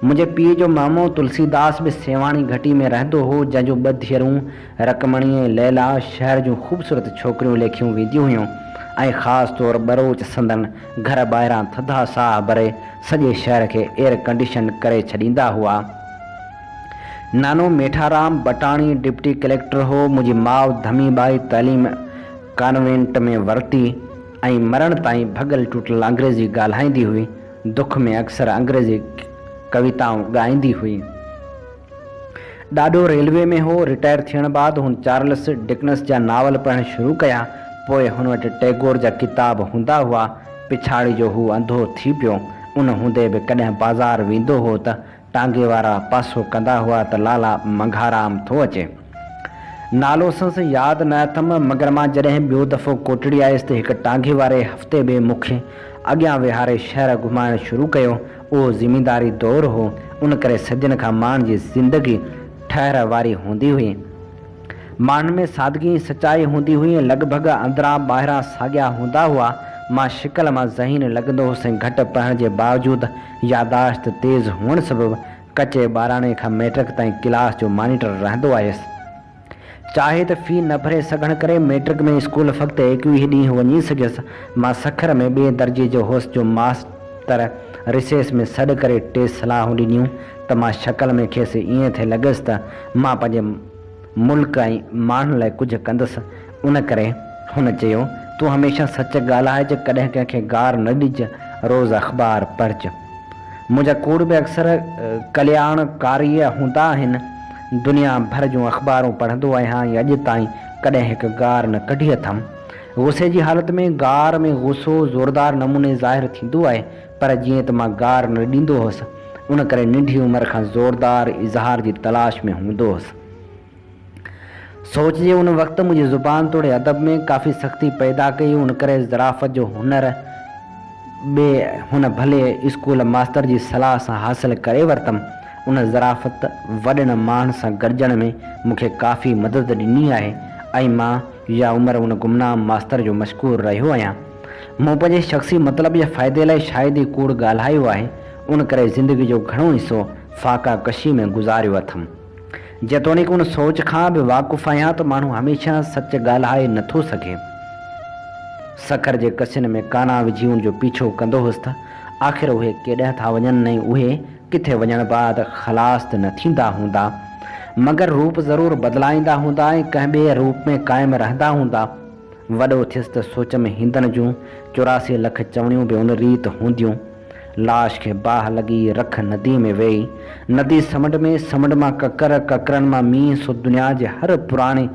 मुंहिंजे पीउ जो मामो तुलसीदास बि सेवाणी घटी में रहंदो हो, जंहिंजूं 2 धीअरूं रकमणी ऐं लैला शहर जूं ख़ूबसूरत छोकिरियूं लेखियूं वेंदियूं हुयूं ऐं ख़ासि तौर बरोच संदन घर ॿाहिरां थधा साह भरे सॼे शहर खे एयर कंडीशन करे छॾींदा हुआ। नानो मेठाराम बटाणी डिप्टी कलेक्टर हो। मुंहिंजी माउ धमीबाई तालीम कॉन्वेंट में वरिती ऐं मरण ताईं भॻल टुटल अंग्रेज़ी ॻाल्हाईंदी हुई। दुख में अक्सर अंग्रेज़ी कविताऊं ॻाईंदी हुई। ॾाढो रेलवे में हो। रिटायर थियण बाद हुन चार्ल्स डिकन्स जा नावल पढ़णु शुरू कया। पोइ हुन वटि टैगोर जा किताब हूंदा हुआ। पिछाड़ी जो हू अंधो थी पियो। उन हूंदे बि कॾहिं बाज़ार वेंदो हो त टांगे वारा पासो कंदा हुआ त लाला मघाराम थो अचे। नालो संस यादि न अथमि, मगर मां जॾहिं ॿियो दफ़ो कोटड़ी आयुसि त हिकु टांगे वारे हफ़्ते में मूंखे अॻियां विहारे शहर घुमाइणु शुरू कयो। उहो ज़िमेदारी दौरु हो, उन करे सदियुनि खां माण्हुनि जी ज़िंदगी ठहर वारी हूंदी हुई। माण्हुनि में सादगी सचाई हूंदी हुई ऐं लॻभॻि अंदरां ॿाहिरां साॻिया हूंदा हुआ। मां शिकल मां ज़हीन लॻंदो हुउसि ऐं घटि पढ़ण जे बावजूदि यादाश्त तेज़ हुअण सबबि कचे 12 खां मैट्रिक ताईं क्लास जो मॉनिटर रहंदो आयुसि। चाहे त फ़ी न भरे सघण करे मैट्रिक में स्कूल फ़क़्ति 21 ॾींहं वञी सघियुसि। मां सखर में 2 दर्जे जो हुउसि, जो मास्तर रिसेस में सॾु करे 2 सलाहूं ॾिनियूं त मां शक्ल में खेसि ईअं थिए लॻसि त मां पंहिंजे मुल्क ऐं माण्हुनि लाइ कुझु कंदुसि। उन करे हुन चयो, तूं हमेशह सच ॻाल्हाइज, कॾहिं कंहिंखे गार न ॾिज, रोज़ अख़बार पढ़ज। मुंहिंजा कोड बि अक्सर कल्याणकारी हूंदा आहिनि। दुनिया भर जूं अख़बारूं पढ़ंदो आहियां ऐं अॼु ताईं कॾहिं हिकु गार न कढी अथमि। गुस्से जी हालत में गार में गुस्सो ज़ोरदार नमूने ज़ाहिर थींदो आहे, पर जीअं त मां गार न ॾींदो हुउसि, उन करे नंढी उमिरि खां ज़ोरदार इज़हार जी तलाश में हूंदो हुउसि। सोच जे उन वक़्तु मुंहिंजी ज़ुबान तोड़े अदब में काफ़ी सख़्ती पैदा कई। उन करे ज़राफ़त जो हुनर हुन भले स्कूल मास्तर जी सलाह सां हासिल करे वरितमि। उन ज़राफ़त वॾनि माण्हुनि सां गॾिजण में मूंखे काफ़ी मदद ॾिनी आहे ऐं मां या उमिरि उन गुमनाम मास्तर जो मशकूर रहियो आहियां। मूं पंहिंजे शख़्सी मतिलब या फ़ाइदे लाइ शायदि ई कूड़ ॻाल्हायो आहे, उन करे ज़िंदगी जो घणो हिसो फ़ाक़ा कशी में गुज़ारियो अथमि। जेतोणीकि उन सोच खां बि वाक़ुफ़ु आहियां त माण्हू हमेशह सच ॻाल्हाए नथो सघे। सखर जे कसिन में काना विझी उन जो पीछो कंदो हुउसि त आख़िर उहे केॾांहुं था वञनि, ऐं उहे किथे वञण बाद ख़लास त न थींदा हूंदा, मगर रूप ज़रूरु बदिलाईंदा हूंदा ऐं कंहिं ॿिए रूप में क़ाइमु रहंदा हूंदा। वॾो थियुसि त सोच में ईंदड़ जूं 84 लख चवणियूं बि उन रीत हूंदियूं। लाश खे बाहि लॻी रख नदी में वेही, नदी समुंड में, समुंड मां ककर, ककरनि मां मींहुं, सो दुनिया जे हर पुराणे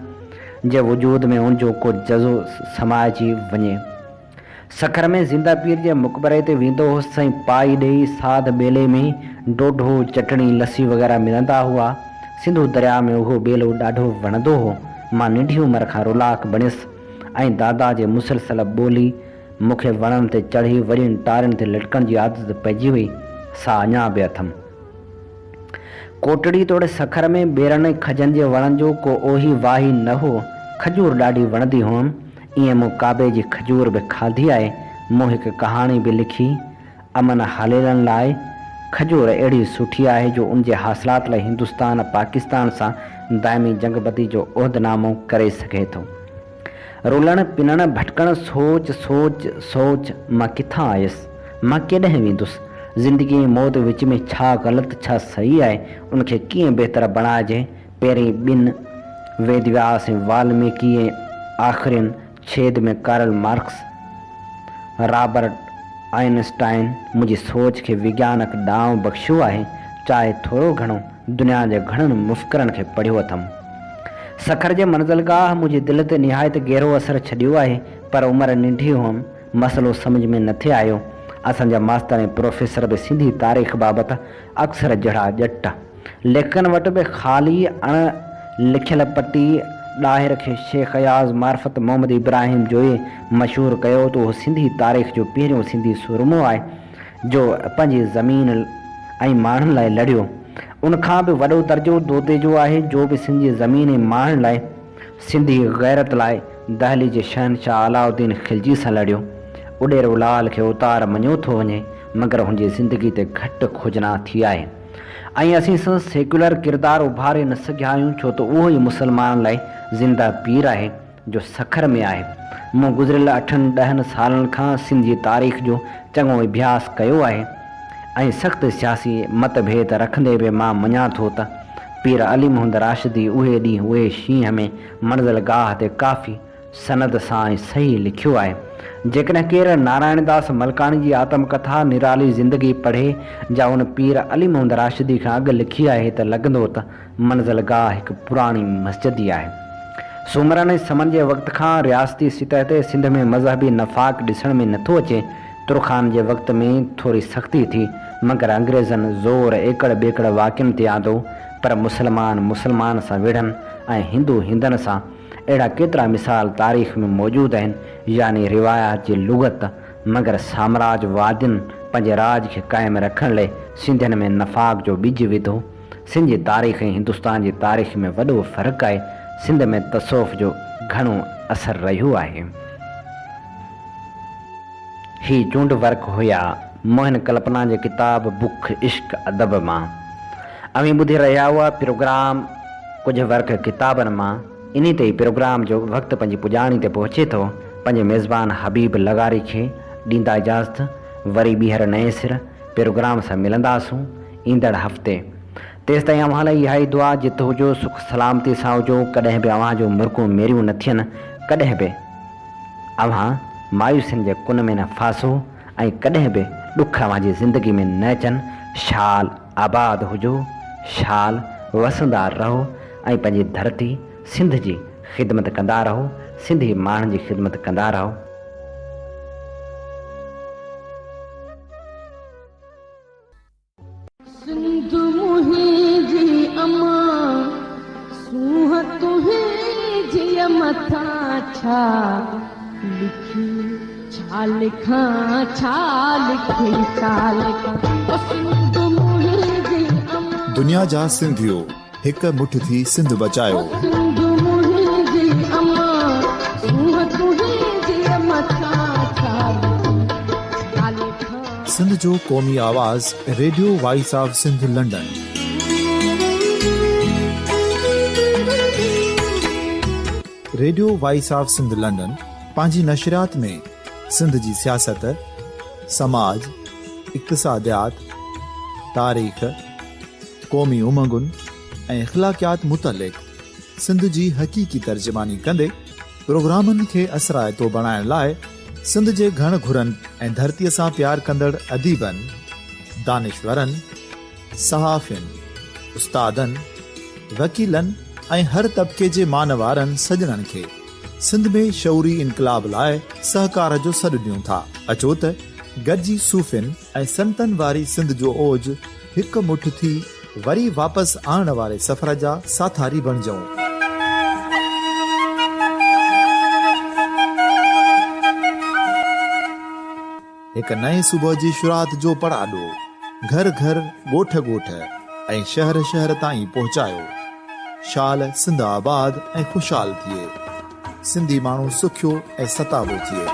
जे वजूद में उनजो को जज़ो समाइजी वञे। सखर में ज़िंदा पीर जे मक़बरे ते वेंदो हुउसि ऐं पाई ॾेई साध ॿेले में ॾोढो, चटणी, लस्सी वग़ैरह मिलंदा हुआ। सिंधु दरिया में उहो ॿेलो ॾाढो वणंदो हो। मां नंढी उमिरि खां रुलाक बणियुसि ऐं दादा जे मुसलसल ॿोली मूंखे वणनि ते चढ़ी वॾियुनि टारियुनि ते लटकण जी आदत पइजी हुई, सा अञा बि अथमि। कोटड़ी तोड़े सखर में ॿेरनि खजनि जे वणनि जो को ओही वाही न हो। खजूर ॾाढी वणंदी हुअमि, ईअं मूं काबे जी खजूर बि खाधी आहे। मूं हिकु कहाणी बि लिखी, अमन हालेलनि लाइ खजूर अहिड़ी सुठी आहे जो उनजे हासिलात लाइ हिंदुस्तान पाकिस्तान सां दाइमी जंगबदी जो उहिदनामो करे सघे थो। रुलण पिनण भटकण, सोच सोच सोच, मां किथां आयुसि, मां केॾांहुं वेंदुसि, ज़िंदगी ऐं मौत विच में छा ग़लति छा सही आहे, उनखे कीअं बहितर बणाइजे। पहिरीं ॿिनि वेदव्यास ऐं वाल्मीकि ऐं आख़िरिन छेद में कार्ल मार्क्स, रॉबर्ट आइंस्टाइन मुंहिंजी सोच खे विज्ञानक ॾांहुं बख़्शियो आहे। चाहे थोरो घणो दुनिया जे घणनि मुफ़करनि खे पढ़ियो अथमि। सखर जे मंज़िलगाह मुंहिंजी दिलि ते निहायत गहरो असरु छॾियो आहे, पर उमिरि नंढी हुअमि, मसइलो सम्झ में न थे आयो। असांजा मास्तर ऐं प्रोफेसर बि सिंधी तारीख़ बाबति अक्सर जहिड़ा ॼट। लेखकनि वटि बि ख़ाली अण लिखियल पटी ॾाहिर खे शेख अयाज़ मार्फत मोहम्मद इब्राहिम जोए मशहूरु कयो त उहो सिंधी तारीख़ जो पहिरियों सिंधी सुरमो आहे जो पंहिंजी ज़मीन ऐं माण्हुनि लाइ लड़ियो। उनखां बि वॾो दर्जो दोदे जो आहे जो बि सिंधी ज़मीन ऐं माण्हुनि लाइ, सिंधी गैरत लाइ दहली जे शहनशाह अलाउद्दीन खिलजी सां लड़ियो। उॾेर उलाल खे उतार मञियो थो वञे, मगर हुनजी ज़िंदगी ते घटि खोजना थी आहे ऐं असीं सां सेक्युलर किरदारु उभारे न सघिया आहियूं, छो त उहो ई मुस्लमान लाइ ज़िंदा पीर आहे जो सखर में आहे। मूं गुज़िरियल 8-10 सालनि खां सिंधी तारीख़ जो चङो अभ्यास कयो आहे ऐं सख़्तु सियासी मतभेद रखंदे बि मां मञा थो त पीर अली मोहम्मद राशिदी उहे ॾींहुं उहे शींहं में मंज़िलगाह ते काफ़ी सनद सां ऐं सही लिखियो आहे। जेकॾहिं केरु नारायण दास मलकाणी जी आत्मकथा निराली ज़िंदगी पढ़े जा उन पीर अली मोहम्मद राशिदी खां अॻु लिखी आहे त लॻंदो त मंज़िलगाह हिकु पुराणी मस्जिद ई आहे। सूमरनि ऐं समन जे वक़्त खां रियासती सतह ते सिंध में मज़हबी नफ़ाक़ ॾिसण में नथो अचे। तुरखान जे वक़्त में थोरी सख़्ती थी, मगर अंग्रेज़नि ज़ोर एकड़ बेकड़ वाक़िअनि ते आंदो, पर मुसलमान सां विढ़नि ऐं हिंदू हिंदनि सां। अहिड़ा केतिरा मिसाल तारीख़ में मौजूदु आहिनि, यानी रिवायात जी लुग़त, मगर साम्राजवादियुनि पंहिंजे राज खे क़ाइमु रखण लाइ सिंधियुनि में नफ़ाक़ जो ॿिज विधो। सिंध जी तारीख़ ऐं हिंदुस्तान जी तारीख़ में वॾो फ़र्क़ु आहे। सिंध में तसौफ़ जो घणो असरु रहियो आहे। ही चूंड वर्क हुया मोहन कल्पना जे किताब बुख इश्क अदब मां। अवी ॿुधी रहिया हुआ प्रोग्राम कुझु वर्क किताबनि मां। इन ते ई प्रोग्राम जो वक़्तु पंहिंजी पुॼाणी ते पहुचे थो। पंहिंजे मेज़बान हबीब लगारी खे ॾींदा इजाज़त। वरी ॿीहर नए सिर प्रोग्राम सां मिलंदासूं ईंदड़ हफ़्ते। तेसि ताईं अव्हां लाइ इहा ई दुआ, जित हुजो सुख सलामती सां हुजो, कॾहिं बि अव्हां जो मुर्कूं मेरियूं न थियनि, कॾहिं बि अव्हां मायूसियुनि जे कुन में न फासो ऐं कॾहिं बि ॾुख अव्हां जी ज़िंदगी में न अचनि। शाल आबाद हुजो, शाल वसंदा रहो ऐं पंहिंजी धरती सिंध जी ख़िदमत कंदा रहो, सिंधी माण्हुनि जी ख़िदमत कंदा रहो। सिंध मुंहिंजी अमा सूंह तुंहिंजी मथां छा लिखी, छा लिखां छा लिखी, छा लिखां। सिंध मुंहिंजी अमा, दुनिया जा सिंधियो हिक मुठ थी सिंध बचायो। सिंध मुंहिंजी अमा सिंध जो क़ौमी आवाज़ radio voice of Sindh London. Radio voice of Sindh London पंहिंजी नशरियात में सिंध जी सियासत, समाज, इक़्तिसादियात, तारीख़, क़ौमी उमंगुनि ऐं इख़्लाक़ियात मुतलिक़ सिंध जी हक़ीक़ी तर्जुमानी कंदे प्रोग्रामनि खे असराइतो बणाइण लाइ सिंध जे घण घुरनि ऐं धरतीअ सां प्यार कंदड़ अदीबनि, दानिशवरनि, सहाफ़ियुनि, उस्तादनि, वकीलनि ऐं हर तबिके जे मानवारनि सजणनि खे सिंध में शऊरी इनकलाब लाइ सहकार जो सॾु ॾियूं था। अचो त गॾिजी सूफ़ियुनि ऐं संतनि वारी सिंध जो ओज हिकु मुठ थी वरी वापसि आणण वारे सफ़र जा साथारी बणिजऊं। हिकु नए सुबुह जी शुरूआत जो पड़ाॾो घर घर, ॻोठ ॻोठ ऐं शहर शहर ताईं पहुचायो। शाल सिंध आबाद ऐं ख़ुशहाल थिए, सिंधी माण्हू सुखियो ऐं सताबो थिए।